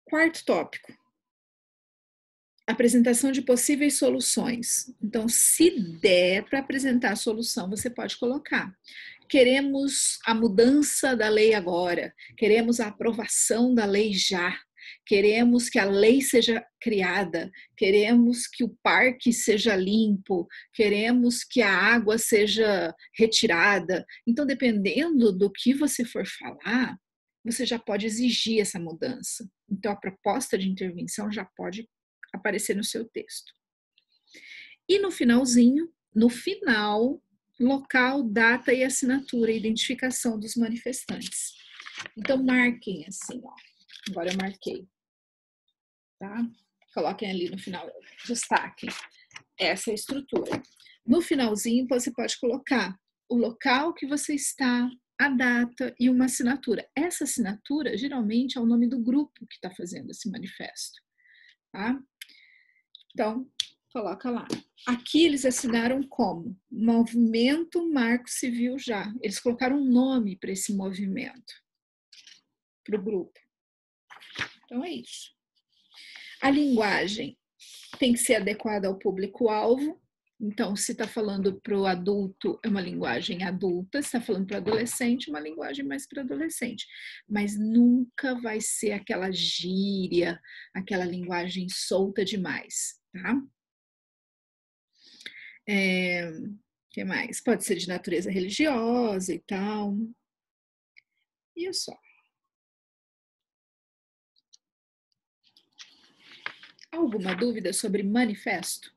Quarto tópico, apresentação de possíveis soluções. Então, se der para apresentar a solução, você pode colocar. Queremos a mudança da lei agora, queremos a aprovação da lei já, queremos que a lei seja criada, queremos que o parque seja limpo, queremos que a água seja retirada. Então, dependendo do que você for falar, você já pode exigir essa mudança. Então, a proposta de intervenção já pode aparecer no seu texto. E no finalzinho, no final, local, data e assinatura, identificação dos manifestantes. Então, marquem assim, ó. Agora eu marquei. Tá? Coloquem ali no final, destaquem. Essa é a estrutura. No finalzinho, você pode colocar o local que você está, a data e uma assinatura. Essa assinatura, geralmente, é o nome do grupo que está fazendo esse manifesto. Tá? Então, coloca lá. Aqui eles assinaram como? Movimento Marco Civil Já. Eles colocaram um nome para esse movimento, para o grupo. Então, é isso. A linguagem tem que ser adequada ao público-alvo. Então, se está falando para o adulto, é uma linguagem adulta. Se está falando para o adolescente, uma linguagem mais para adolescente. Mas nunca vai ser aquela gíria, aquela linguagem solta demais, tá? Que mais? Pode ser de natureza religiosa e tal. E é só. Alguma dúvida sobre manifesto?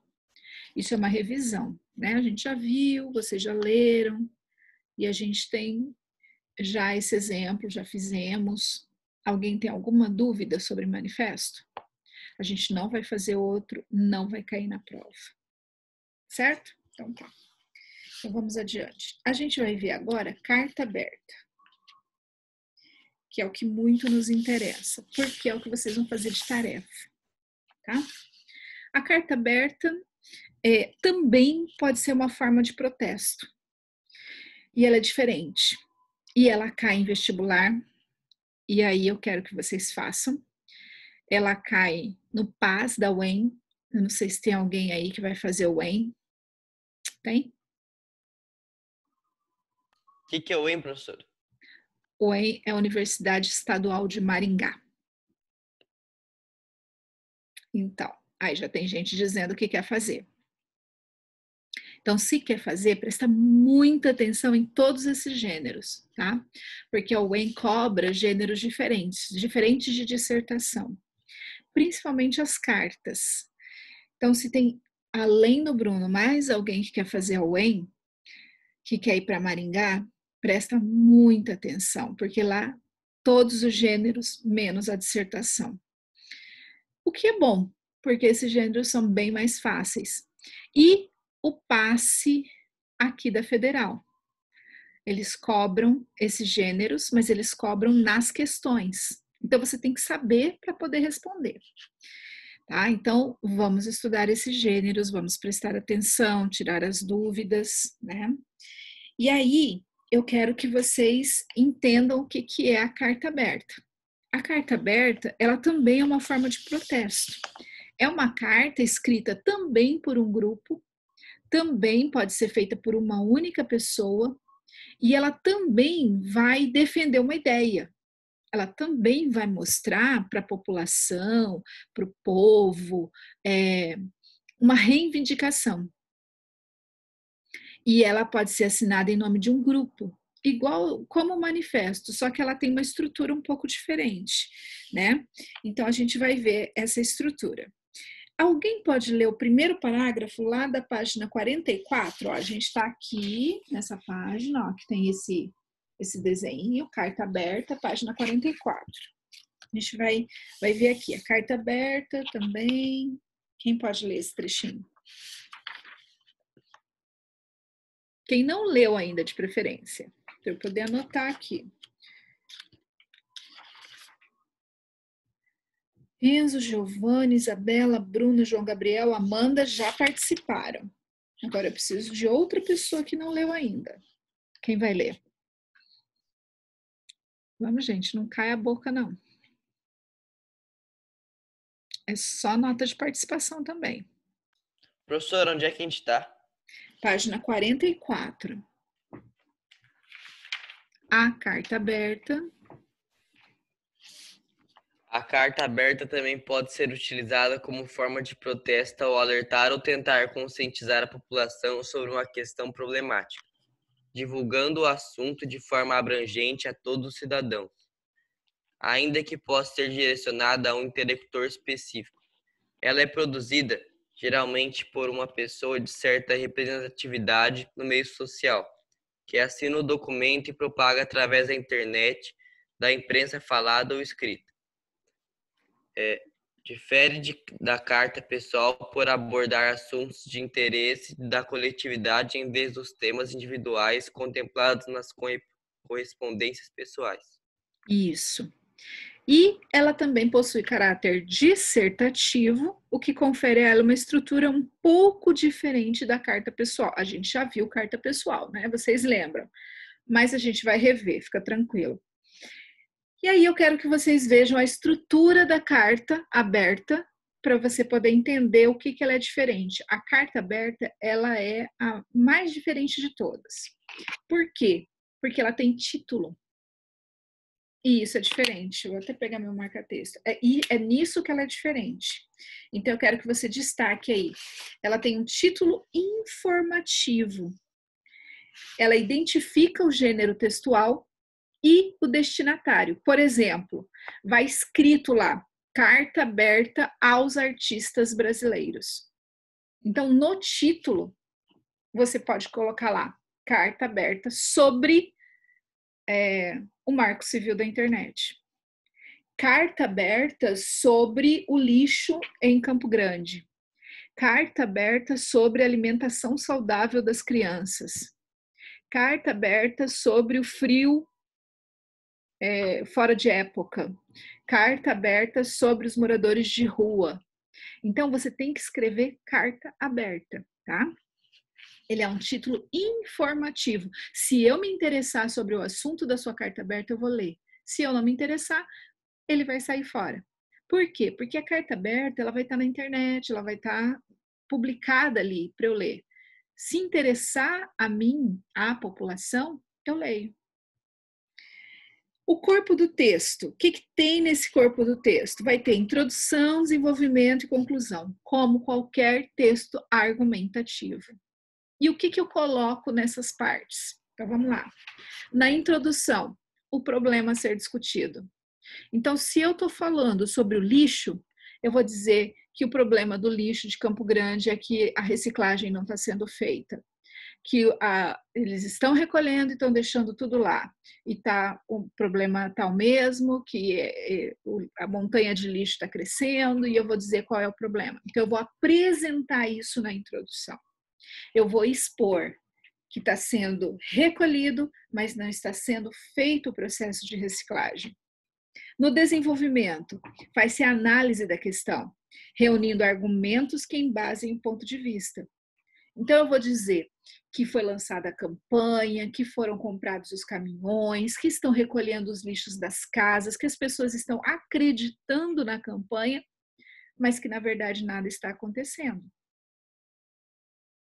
Isso é uma revisão, né? A gente já viu, vocês já leram, e a gente tem já esse exemplo, já fizemos. Alguém tem alguma dúvida sobre manifesto? A gente não vai fazer outro, não vai cair na prova. Certo? Então tá. Então vamos adiante. A gente vai ver agora carta aberta, que é o que muito nos interessa, porque é o que vocês vão fazer de tarefa. Tá? A carta aberta também pode ser uma forma de protesto. E ela é diferente. E ela cai em vestibular. E aí eu quero que vocês façam. Ela cai no PAS da UEM. Eu não sei se tem alguém aí que vai fazer o UEM. Tem? O que é o UEM, professor? UEM é a Universidade Estadual de Maringá. Então, aí já tem gente dizendo o que quer fazer. Então, se quer fazer, presta muita atenção em todos esses gêneros, tá? Porque a UEM cobra gêneros diferentes de dissertação, principalmente as cartas. Então, se tem, além do Bruno, mais alguém que quer fazer a UEM, que quer ir para Maringá, presta muita atenção, porque lá todos os gêneros, menos a dissertação. O que é bom, porque esses gêneros são bem mais fáceis. E o passe aqui da Federal. Eles cobram esses gêneros, mas eles cobram nas questões. Então, você tem que saber para poder responder. Tá? Então, vamos estudar esses gêneros, vamos prestar atenção, tirar as dúvidas, né? E aí, eu quero que vocês entendam o que é a carta aberta. A carta aberta, ela também é uma forma de protesto. É uma carta escrita também por um grupo, também pode ser feita por uma única pessoa, e ela também vai defender uma ideia. Ela também vai mostrar para a população, para o povo, uma reivindicação. E ela pode ser assinada em nome de um grupo, igual como o manifesto, só que ela tem uma estrutura um pouco diferente, né? Então, a gente vai ver essa estrutura. Alguém pode ler o primeiro parágrafo lá da página 44? Ó, a gente está aqui nessa página, ó, que tem esse desenho, carta aberta, página 44. A gente vai ver aqui a carta aberta também. Quem pode ler esse trechinho? Quem não leu ainda, de preferência, para eu poder anotar aqui. Enzo, Giovanni, Isabela, Bruno, João Gabriel, Amanda já participaram. Agora eu preciso de outra pessoa que não leu ainda. Quem vai ler? Vamos, gente, não cai a boca, não. É só nota de participação também. Professor, onde é que a gente está? Página 44. A carta aberta. A carta aberta também pode ser utilizada como forma de protesto ao alertar ou tentar conscientizar a população sobre uma questão problemática, divulgando o assunto de forma abrangente a todos os cidadãos, ainda que possa ser direcionada a um interlocutor específico. Ela é produzida, geralmente, por uma pessoa de certa representatividade no meio social, que assina o documento e propaga através da internet, da imprensa falada ou escrita. Difere da carta pessoal por abordar assuntos de interesse da coletividade em vez dos temas individuais contemplados nas correspondências pessoais. Isso. E ela também possui caráter dissertativo, o que confere a ela uma estrutura um pouco diferente da carta pessoal. A gente já viu carta pessoal, né? Vocês lembram. Mas a gente vai rever, fica tranquilo. E aí eu quero que vocês vejam a estrutura da carta aberta para você poder entender o que ela é diferente. A carta aberta, ela é a mais diferente de todas. Por quê? Porque ela tem título. E isso é diferente. Vou até pegar meu marca-texto. É nisso que ela é diferente. Então, eu quero que você destaque aí. Ela tem um título informativo. Ela identifica o gênero textual e o destinatário. Por exemplo, vai escrito lá, carta aberta aos artistas brasileiros. Então, no título, você pode colocar lá, carta aberta sobre o Marco Civil da Internet. Carta aberta sobre o lixo em Campo Grande. Carta aberta sobre a alimentação saudável das crianças. Carta aberta sobre o frio fora de época. Carta aberta sobre os moradores de rua. Então, você tem que escrever carta aberta, tá? Ele é um título informativo. Se eu me interessar sobre o assunto da sua carta aberta, eu vou ler. Se eu não me interessar, ele vai sair fora. Por quê? Porque a carta aberta, ela vai estar na internet, ela vai estar publicada ali para eu ler. Se interessar a mim, a população, eu leio. O corpo do texto, o que tem nesse corpo do texto? Vai ter introdução, desenvolvimento e conclusão, como qualquer texto argumentativo. E o que eu coloco nessas partes? Então, vamos lá. Na introdução, o problema a ser discutido. Então, se eu estou falando sobre o lixo, eu vou dizer que o problema do lixo de Campo Grande é que a reciclagem não está sendo feita, que eles estão recolhendo e estão deixando tudo lá, e o problema está o mesmo, que a montanha de lixo está crescendo, e eu vou dizer qual é o problema. Então, eu vou apresentar isso na introdução. Eu vou expor que está sendo recolhido, mas não está sendo feito o processo de reciclagem. No desenvolvimento, faz-se a análise da questão, reunindo argumentos que embasem o ponto de vista. Então, eu vou dizer que foi lançada a campanha, que foram comprados os caminhões, que estão recolhendo os lixos das casas, que as pessoas estão acreditando na campanha, mas que, na verdade, nada está acontecendo.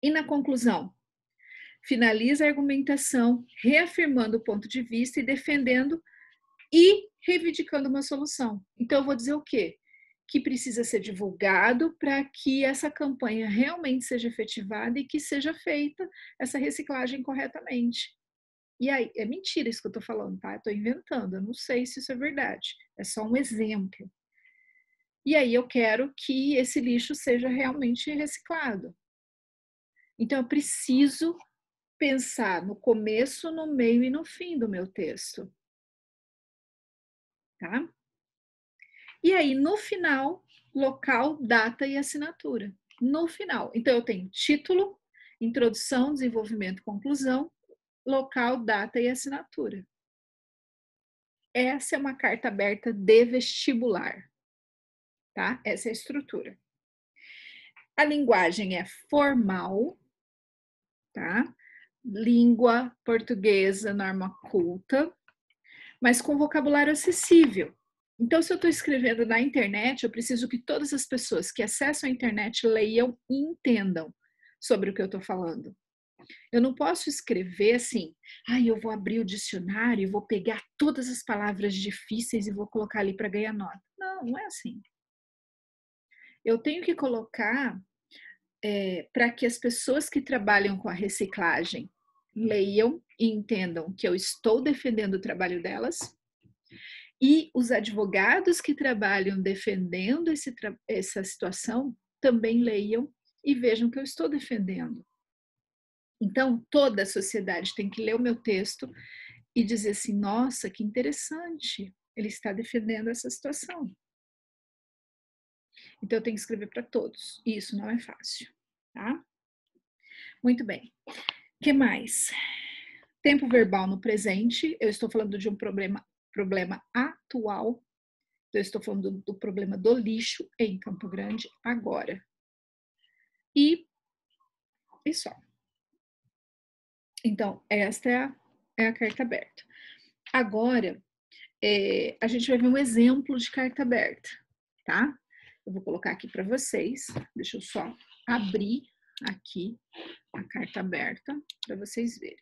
E na conclusão, finaliza a argumentação, reafirmando o ponto de vista e defendendo e reivindicando uma solução. Então, eu vou dizer o quê? Que precisa ser divulgado para que essa campanha realmente seja efetivada e que seja feita essa reciclagem corretamente. E aí, é mentira isso que eu estou falando, tá? Eu estou inventando, eu não sei se isso é verdade. É só um exemplo. E aí, eu quero que esse lixo seja realmente reciclado. Então, eu preciso pensar no começo, no meio e no fim do meu texto. Tá? E aí, no final, local, data e assinatura. No final. Então, eu tenho título, introdução, desenvolvimento, conclusão, local, data e assinatura. Essa é uma carta aberta de vestibular. Tá? Essa é a estrutura. A linguagem é formal, tá? Língua portuguesa, norma culta, mas com vocabulário acessível. Então, se eu estou escrevendo na internet, eu preciso que todas as pessoas que acessam a internet leiam e entendam sobre o que eu estou falando. Eu não posso escrever assim, eu vou abrir o dicionário e vou pegar todas as palavras difíceis e vou colocar ali para ganhar nota. Não, não é assim. Eu tenho que colocar para que as pessoas que trabalham com a reciclagem leiam e entendam que eu estou defendendo o trabalho delas, e os advogados que trabalham defendendo essa situação também leiam e vejam que eu estou defendendo. Então, toda a sociedade tem que ler o meu texto e dizer assim, nossa, que interessante, ele está defendendo essa situação. Então, eu tenho que escrever para todos, e isso não é fácil, tá? Muito bem. O que mais? Tempo verbal no presente, eu estou falando de um problema atual. Eu estou falando do problema do lixo em Campo Grande agora. E só. Então, esta é a carta aberta. Agora, a gente vai ver um exemplo de carta aberta, tá? Eu vou colocar aqui para vocês. Deixa eu só abrir aqui a carta aberta para vocês verem.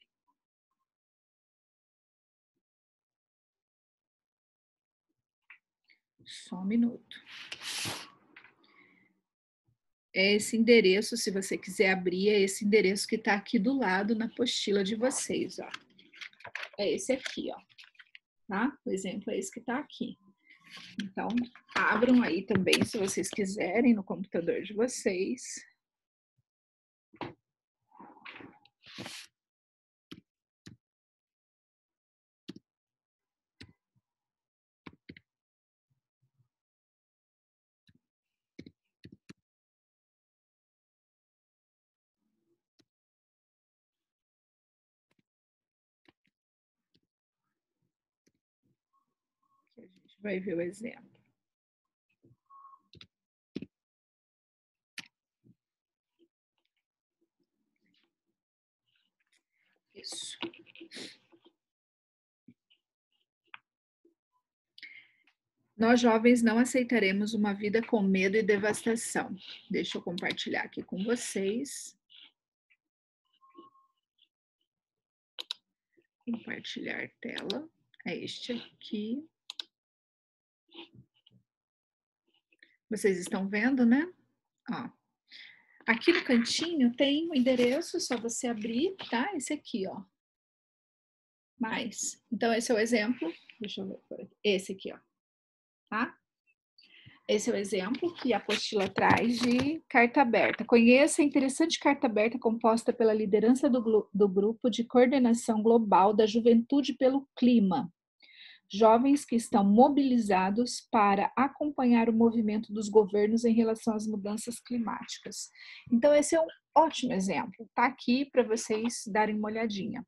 Só um minuto. É esse endereço, se você quiser abrir, é esse endereço que está aqui do lado na apostila de vocês, ó. É esse aqui, ó. Tá? O exemplo é esse que está aqui. Então, abram aí também, se vocês quiserem, no computador de vocês. A gente vai ver o exemplo. Isso. Nós jovens não aceitaremos uma vida com medo e devastação. Deixa eu compartilhar aqui com vocês. Compartilhar tela. é este aqui. Vocês estão vendo, né? Ó. Aqui no cantinho tem o endereço, só você abrir, tá? Esse aqui, ó. Mais. Então, esse é o exemplo. Deixa eu ver por aqui. Esse aqui, ó. Tá? Esse é o exemplo que a apostila traz de carta aberta. Conheça a interessante carta aberta composta pela liderança do Grupo de Coordenação Global da Juventude pelo Clima. Jovens que estão mobilizados para acompanhar o movimento dos governos em relação às mudanças climáticas. Então, esse é um ótimo exemplo. Está aqui para vocês darem uma olhadinha.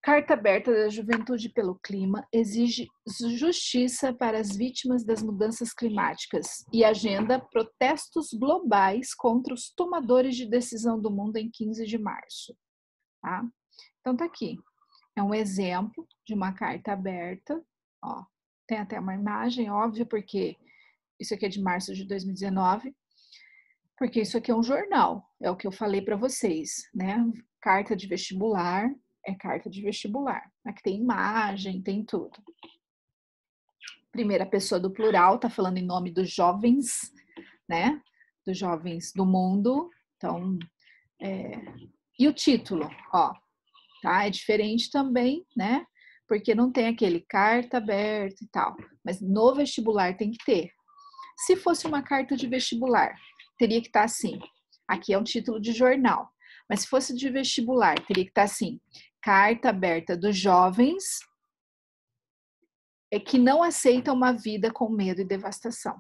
Carta aberta da Juventude pelo Clima exige justiça para as vítimas das mudanças climáticas e agenda protestos globais contra os tomadores de decisão do mundo em 15 de março. Tá? Então, tá aqui. É um exemplo de uma carta aberta. Ó, tem até uma imagem, óbvio, porque isso aqui é de março de 2019, porque isso aqui é um jornal, é o que eu falei para vocês, né? Carta de vestibular. É carta de vestibular. Aqui tem imagem, tem tudo. Primeira pessoa do plural, tá falando em nome dos jovens, né? Dos jovens do mundo. Então, e o título, ó, tá? É diferente também, né? Porque não tem aquele carta aberta e tal. Mas no vestibular tem que ter. Se fosse uma carta de vestibular, teria que estar assim. Aqui é um título de jornal. Mas se fosse de vestibular, teria que estar assim. Carta aberta dos jovens que não aceitam uma vida com medo e devastação.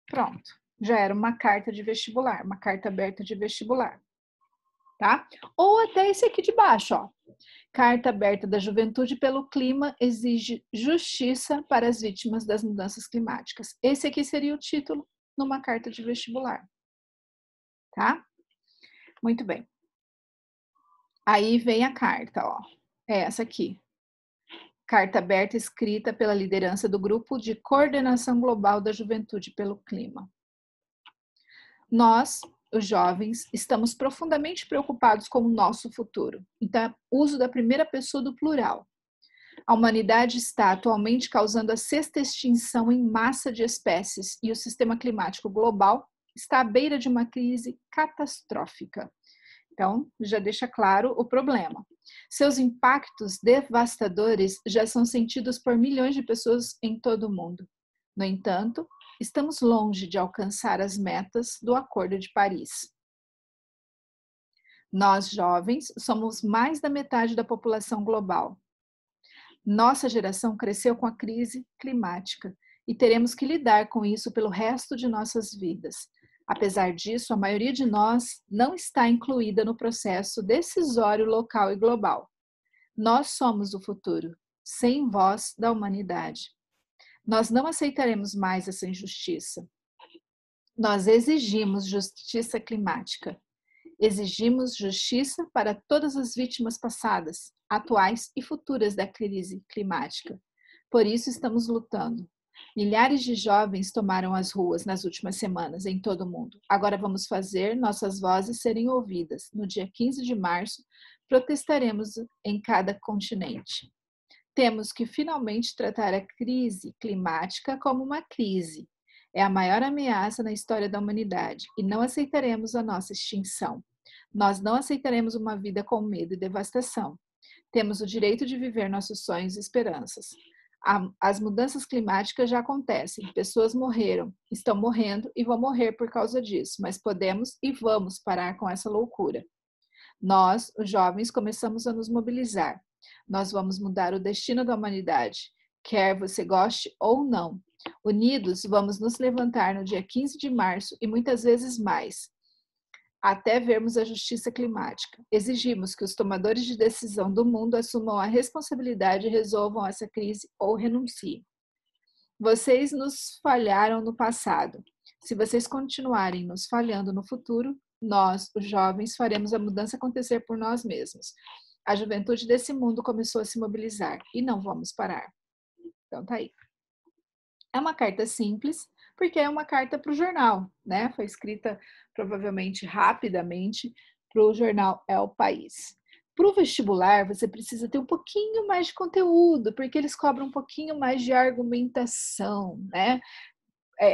Pronto, já era uma carta de vestibular, uma carta aberta de vestibular, tá? Ou até esse aqui de baixo, ó. Carta aberta da Juventude pelo Clima exige justiça para as vítimas das mudanças climáticas. Esse aqui seria o título numa carta de vestibular, tá? Muito bem. Aí vem a carta, ó. É essa aqui. Carta aberta escrita pela liderança do Grupo de Coordenação Global da Juventude pelo Clima. Nós, os jovens, estamos profundamente preocupados com o nosso futuro. Então, uso da primeira pessoa do plural. A humanidade está atualmente causando a 6ª extinção em massa de espécies e o sistema climático global está à beira de uma crise catastrófica. Então, já deixa claro o problema. Seus impactos devastadores já são sentidos por milhões de pessoas em todo o mundo. No entanto, estamos longe de alcançar as metas do Acordo de Paris. Nós, jovens, somos mais da metade da população global. Nossa geração cresceu com a crise climática e teremos que lidar com isso pelo resto de nossas vidas. Apesar disso, a maioria de nós não está incluída no processo decisório local e global. Nós somos o futuro, sem voz da humanidade. Nós não aceitaremos mais essa injustiça. Nós exigimos justiça climática. Exigimos justiça para todas as vítimas passadas, atuais e futuras da crise climática. Por isso estamos lutando. Milhares de jovens tomaram as ruas nas últimas semanas em todo o mundo. Agora vamos fazer nossas vozes serem ouvidas. No dia 15 de março, protestaremos em cada continente. Temos que finalmente tratar a crise climática como uma crise. É a maior ameaça na história da humanidade e não aceitaremos a nossa extinção. Nós não aceitaremos uma vida com medo e devastação. Temos o direito de viver nossos sonhos e esperanças. As mudanças climáticas já acontecem, pessoas morreram, estão morrendo e vão morrer por causa disso, mas podemos e vamos parar com essa loucura. Nós, os jovens, começamos a nos mobilizar. Nós vamos mudar o destino da humanidade, quer você goste ou não. Unidos, vamos nos levantar no dia 15 de março e muitas vezes mais, até vermos a justiça climática. Exigimos que os tomadores de decisão do mundo assumam a responsabilidade e resolvam essa crise ou renunciem. Vocês nos falharam no passado. Se vocês continuarem nos falhando no futuro, nós, os jovens, faremos a mudança acontecer por nós mesmos. A juventude desse mundo começou a se mobilizar e não vamos parar. Então tá aí. É uma carta simples, porque é uma carta para o jornal, né? Foi escrita provavelmente rapidamente para o jornal É o País. Para o vestibular, você precisa ter um pouquinho mais de conteúdo, porque eles cobram um pouquinho mais de argumentação, né?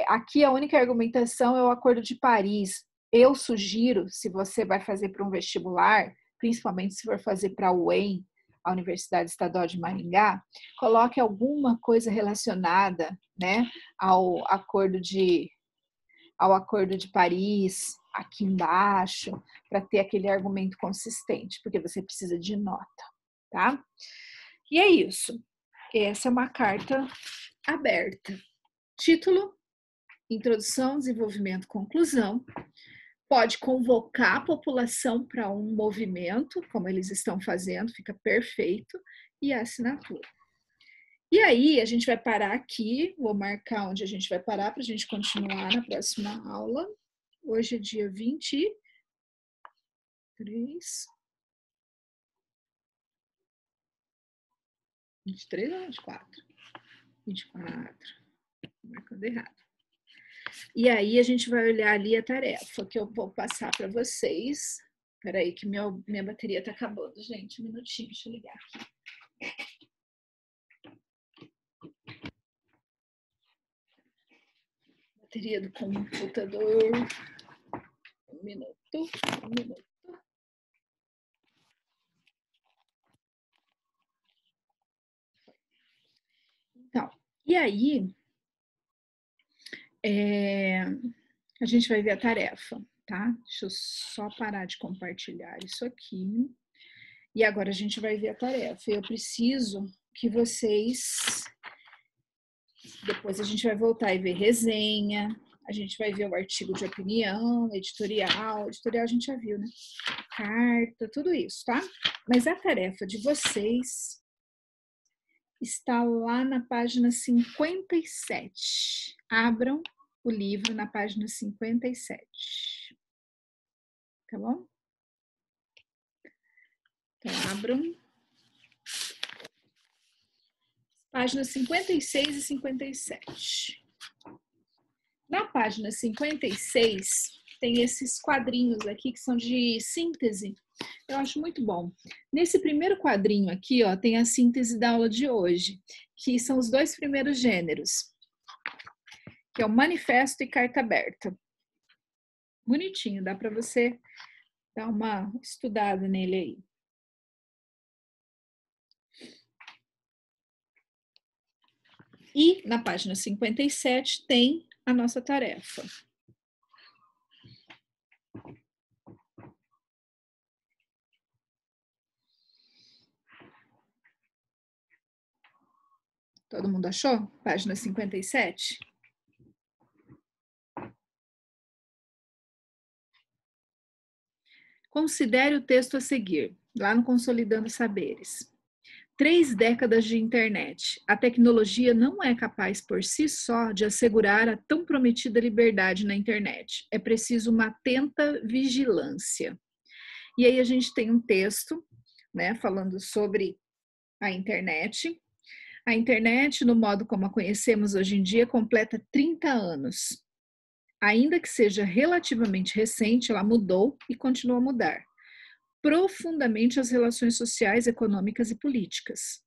Aqui a única argumentação é o Acordo de Paris. Eu sugiro, se você vai fazer para um vestibular, principalmente se for fazer para a UEM, a Universidade Estadual de Maringá, coloque alguma coisa relacionada, né, ao Acordo de Paris, aqui embaixo, para ter aquele argumento consistente, porque você precisa de nota, tá? E é isso. Essa é uma carta aberta. Título: Introdução, Desenvolvimento, Conclusão. Pode convocar a população para um movimento, como eles estão fazendo, fica perfeito, e a assinatura. E aí, a gente vai parar aqui, vou marcar onde a gente vai parar para a gente continuar na próxima aula. Hoje é dia 23. 23 ou 24? 24. Marcando errado. E aí, a gente vai olhar ali a tarefa que eu vou passar para vocês. Espera aí, que minha bateria está acabando, gente. Um minutinho, deixa eu ligar aqui. Bateria do computador. Um minuto. Então, e aí, a gente vai ver a tarefa, tá? Deixa eu só parar de compartilhar isso aqui. E agora a gente vai ver a tarefa. Eu preciso que vocês... Depois a gente vai voltar e ver resenha, a gente vai ver o artigo de opinião, editorial a gente já viu, né? Carta, tudo isso, tá? Mas a tarefa de vocês está lá na página 57. Abram o livro na página 57. Tá bom? Então, abram. Páginas 56 e 57. Na página 56, tem esses quadrinhos aqui que são de síntese. Eu acho muito bom. Nesse primeiro quadrinho aqui, ó, tem a síntese da aula de hoje, que são os dois primeiros gêneros, que é o manifesto e carta aberta. Bonitinho, dá para você dar uma estudada nele aí. E na página 57 tem a nossa tarefa. Todo mundo achou? Página 57? Considere o texto a seguir, lá no Consolidando Saberes. 3 décadas de internet. A tecnologia não é capaz por si só de assegurar a tão prometida liberdade na internet. É preciso uma atenta vigilância. E aí a gente tem um texto, né, falando sobre a internet. A internet, no modo como a conhecemos hoje em dia, completa 30 anos. Ainda que seja relativamente recente, ela mudou e continua a mudar profundamente as relações sociais, econômicas e políticas,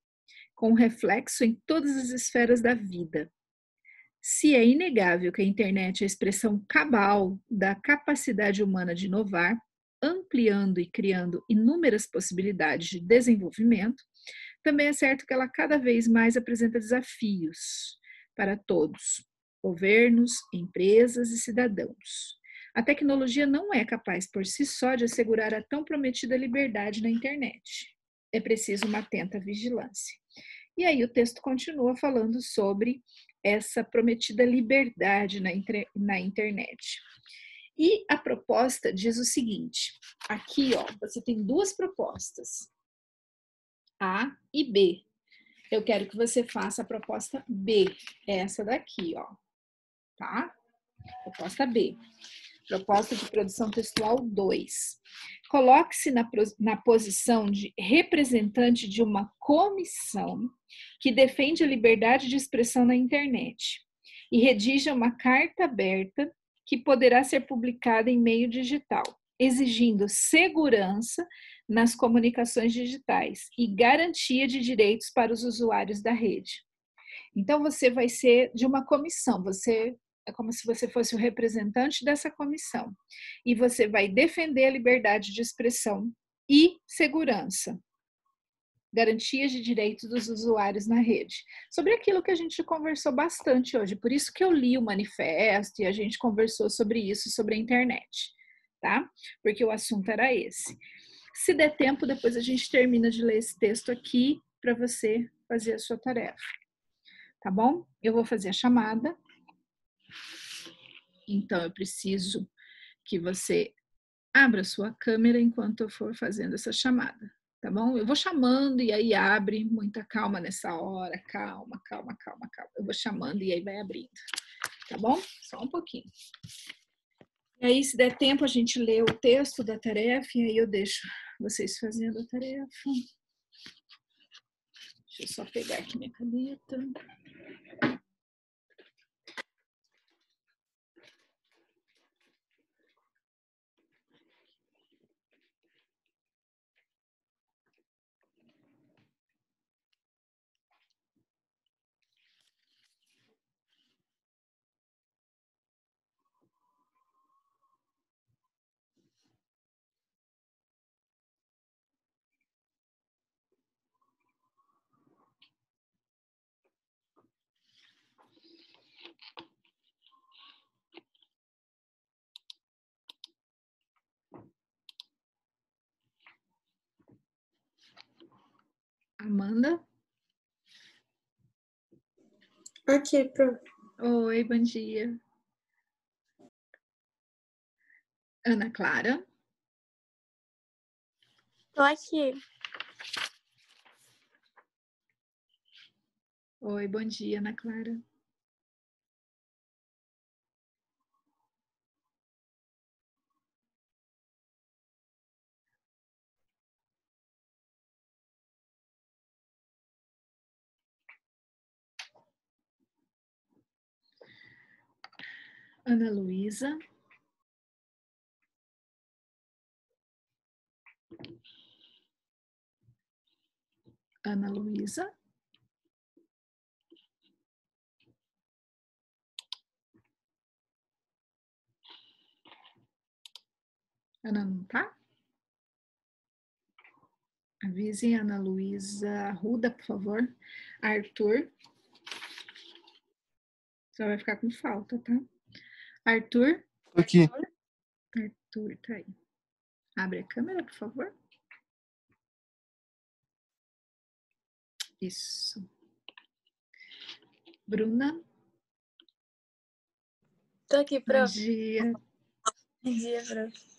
com reflexo em todas as esferas da vida. Se é inegável que a internet é a expressão cabal da capacidade humana de inovar, ampliando e criando inúmeras possibilidades de desenvolvimento, também é certo que ela cada vez mais apresenta desafios para todos, governos, empresas e cidadãos. A tecnologia não é capaz por si só de assegurar a tão prometida liberdade na internet. É preciso uma atenta vigilância. E aí o texto continua falando sobre essa prometida liberdade na internet. E a proposta diz o seguinte, aqui ó, você tem 2 propostas, A e B. Eu quero que você faça a proposta B, essa daqui, ó, tá? Proposta B. Proposta de produção textual 2. Coloque-se na posição de representante de uma comissão que defende a liberdade de expressão na internet e redija uma carta aberta que poderá ser publicada em meio digital. exigindo segurança nas comunicações digitais e garantia de direitos para os usuários da rede. Então, você vai ser de uma comissão, você é como se você fosse o representante dessa comissão, e você vai defender a liberdade de expressão e segurança, garantias de direitos dos usuários na rede. Sobre aquilo que a gente conversou bastante hoje, por isso que eu li o manifesto e a gente conversou sobre isso, sobre a internet, tá? Porque o assunto era esse. Se der tempo, depois a gente termina de ler esse texto aqui para você fazer a sua tarefa. Tá bom? Eu vou fazer a chamada. Então, eu preciso que você abra sua câmera enquanto eu for fazendo essa chamada, tá bom? Eu vou chamando e aí abre, muita calma nessa hora, calma. Eu vou chamando e aí vai abrindo, tá bom? Só um pouquinho. E aí, se der tempo, a gente lê o texto da tarefa e aí eu deixo vocês fazendo a tarefa. Deixa eu só pegar aqui minha caneta. Amanda? Aqui, prof. Oi, bom dia. Ana Clara? Tô aqui. Oi, bom dia, Ana Clara. Ana Luísa? Ana Luísa? Ana não tá? Avisem Ana Luísa Arruda, por favor. Arthur. Só vai ficar com falta, tá? Arthur. Tô aqui. Arthur, tá aí. Abre a câmera, por favor. Isso. Bruna. Tô aqui, Bom prof. dia. Bom dia, prof.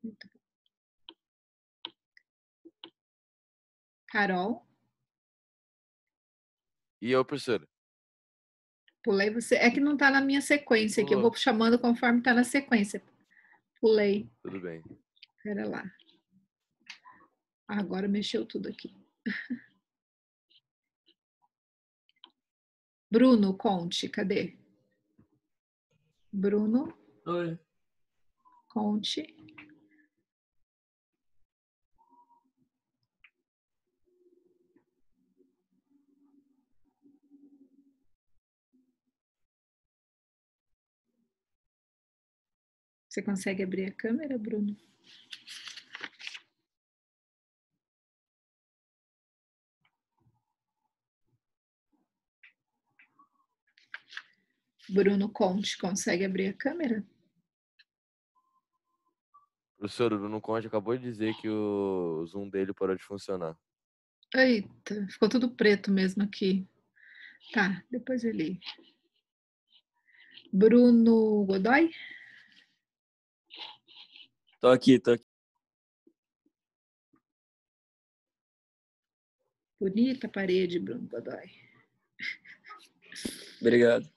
Muito bom. Carol. E eu, professora? Pulei você. É que não tá na minha sequência, que eu vou chamando conforme tá na sequência. Pulei. Tudo bem. Pera lá. Agora mexeu tudo aqui. Bruno, conte, cadê? Bruno. Oi. Conte. Você consegue abrir a câmera, Bruno? Bruno Conte, consegue abrir a câmera? Professor, o Bruno Conte acabou de dizer que o Zoom dele parou de funcionar. Eita, ficou tudo preto mesmo aqui. Tá, depois ele. Bruno Godoy? Tô aqui. Bonita parede, Bruno Godoy. Obrigado.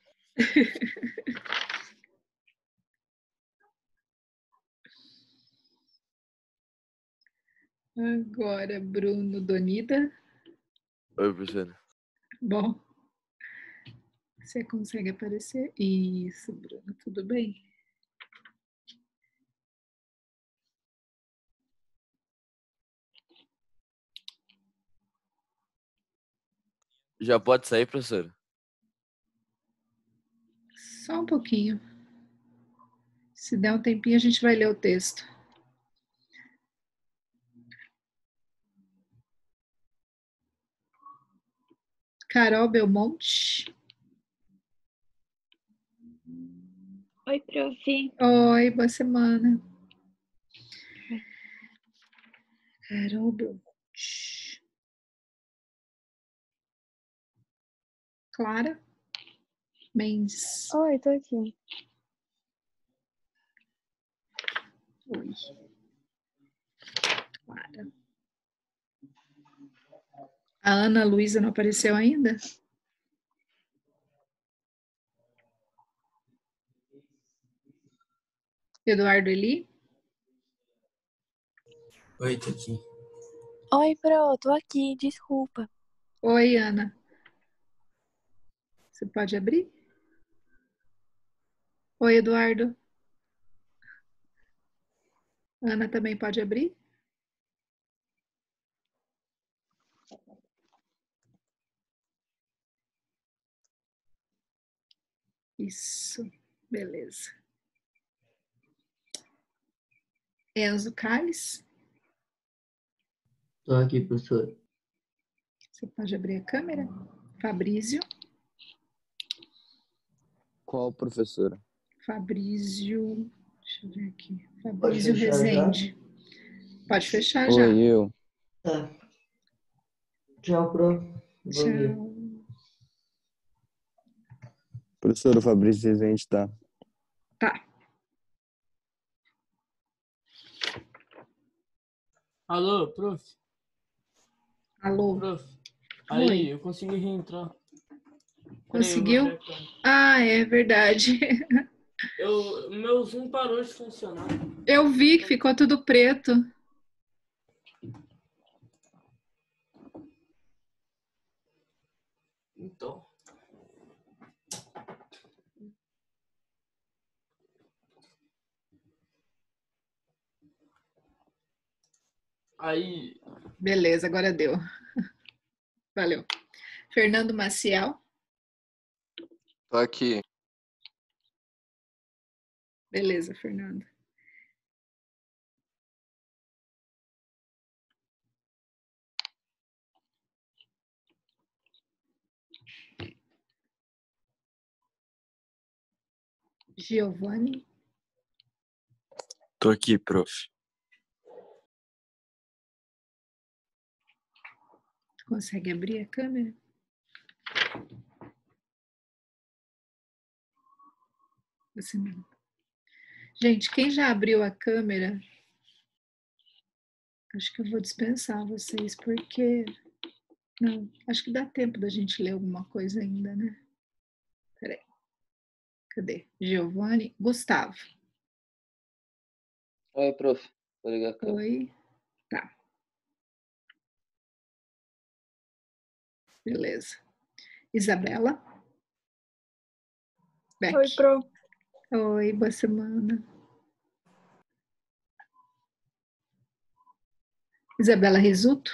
Agora, Bruno Donida. Oi, professora. Bom, você consegue aparecer? Isso, Bruno, tudo bem? Já pode sair, professor? Só um pouquinho. Se der um tempinho, a gente vai ler o texto. Carol Belmonte. Oi, prof. Oi, boa semana. Carol Belmonte. Clara Mendes. Oi, tô aqui. Oi. Clara. A Ana Luísa não apareceu ainda? Eduardo Eli? Oi, tô aqui. Oi, pro, tô aqui, desculpa. Oi, Ana. Você pode abrir? Oi, Eduardo. Ana também pode abrir? Isso, beleza. Enzo Calles, Tô aqui, professor. você pode abrir a câmera? Fabrício. Qual professora? Fabrício, deixa eu ver aqui. Pode Fabrício fechar Rezende. Pode fechar já. Oi, eu. Tá. Tchau, prof. Bom dia. Tchau. Professor, o Fabrício Rezende tá. Tá. Alô, prof. Alô. Prof. Oi. Aí, eu consegui reentrar. Peraí, eu vou Conseguiu? abrir a câmera. Ah, é verdade. Meu Zoom parou de funcionar. Eu vi que ficou tudo preto. Então. Aí. Beleza, agora deu. Valeu. Fernando Maciel. Tô aqui. Beleza, Fernando. Giovanni. Tô aqui, prof. Consegue abrir a câmera? Você não. Gente, quem já abriu a câmera, acho que eu vou dispensar vocês, porque... Não, acho que dá tempo da gente ler alguma coisa ainda, né? Peraí. Cadê? Giovanni. Gustavo. Oi, prof. Vou ligar a câmera. Oi. Tá. Beleza. Isabela. Beck. Oi, pro. Oi, boa semana. Isabela Risuto.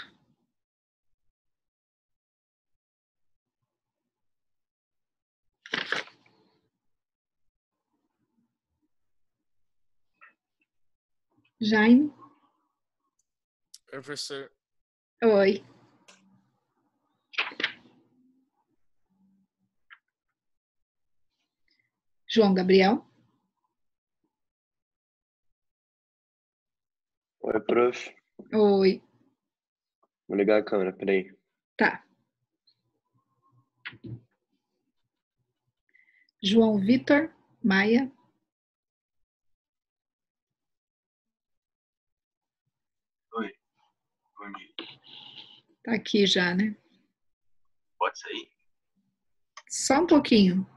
Jaime. Professor. Oi. João Gabriel. Oi, prof. Oi. Vou ligar a câmera, peraí. Tá. João Vitor Maia. Oi. Bom dia. Tá aqui já, né? Pode sair? Só um pouquinho.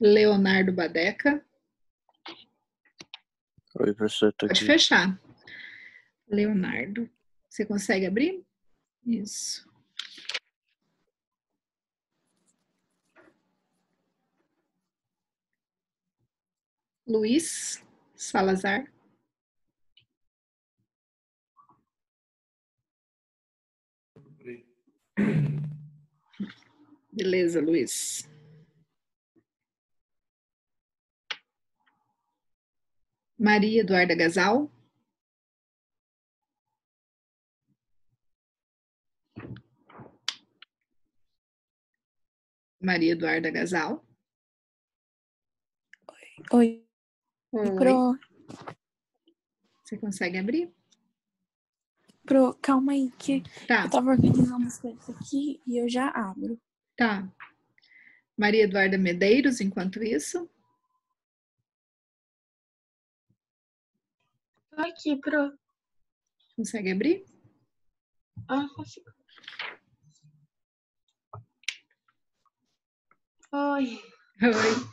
Leonardo Badeca. Oi, professor, tô Pode aqui. fechar. Leonardo. Você consegue abrir? Isso. Luiz Salazar. Beleza, Luiz. Maria Eduarda Gasal. Maria Eduarda Gasal. Oi. Oi. Pro, Você consegue abrir? calma aí, que Tá. eu tava organizando as coisas aqui e eu já abro. Tá. Maria Eduarda Medeiros, enquanto isso. Tô aqui, Pro. Consegue abrir? Consigo. Oi. Oi.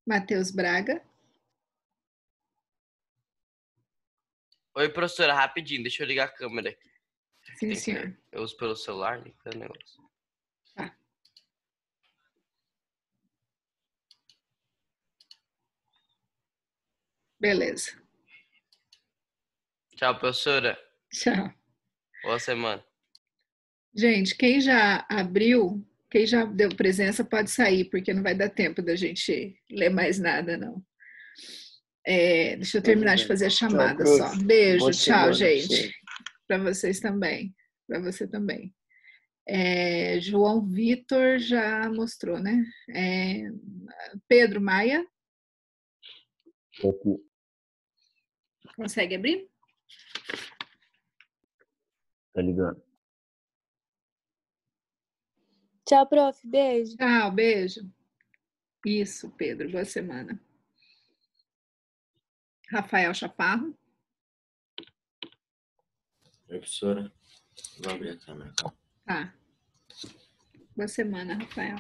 Matheus Braga. Oi, professora, rapidinho, deixa eu ligar a câmera aqui. Sim, senhor. Eu uso pelo celular, né? Que é o negócio. Tá. Beleza. Tchau, professora. Tchau. Boa semana. Gente, quem já abriu, quem já deu presença pode sair, porque não vai dar tempo da gente ler mais nada, não. Deixa eu terminar de fazer a chamada prof. só. Beijo, Boa tchau, semana pra gente. você. Para vocês também. Para você também. João Vitor já mostrou, né? Pedro Maia. Aqui. Consegue abrir? Tá ligando. Tchau, prof. Beijo. Tchau, beijo. Isso, Pedro. Boa semana. Rafael Chaparro. Oi, professora. Vou abrir a câmera, calma. Tá. Boa semana, Rafael.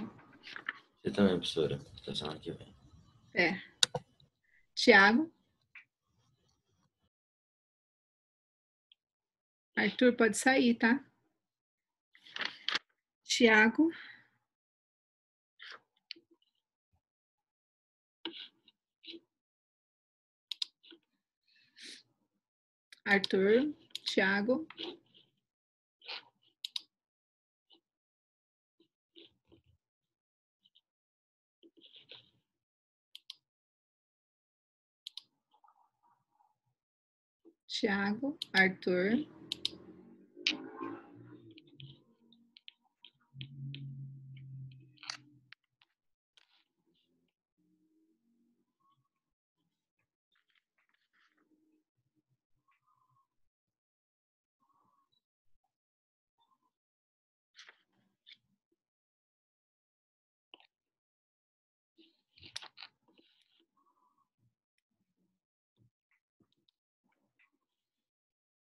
Você também, professora. Até semana que vem. Tiago. Arthur, pode sair, tá? Tiago. Arthur. Tiago. Tiago. Arthur.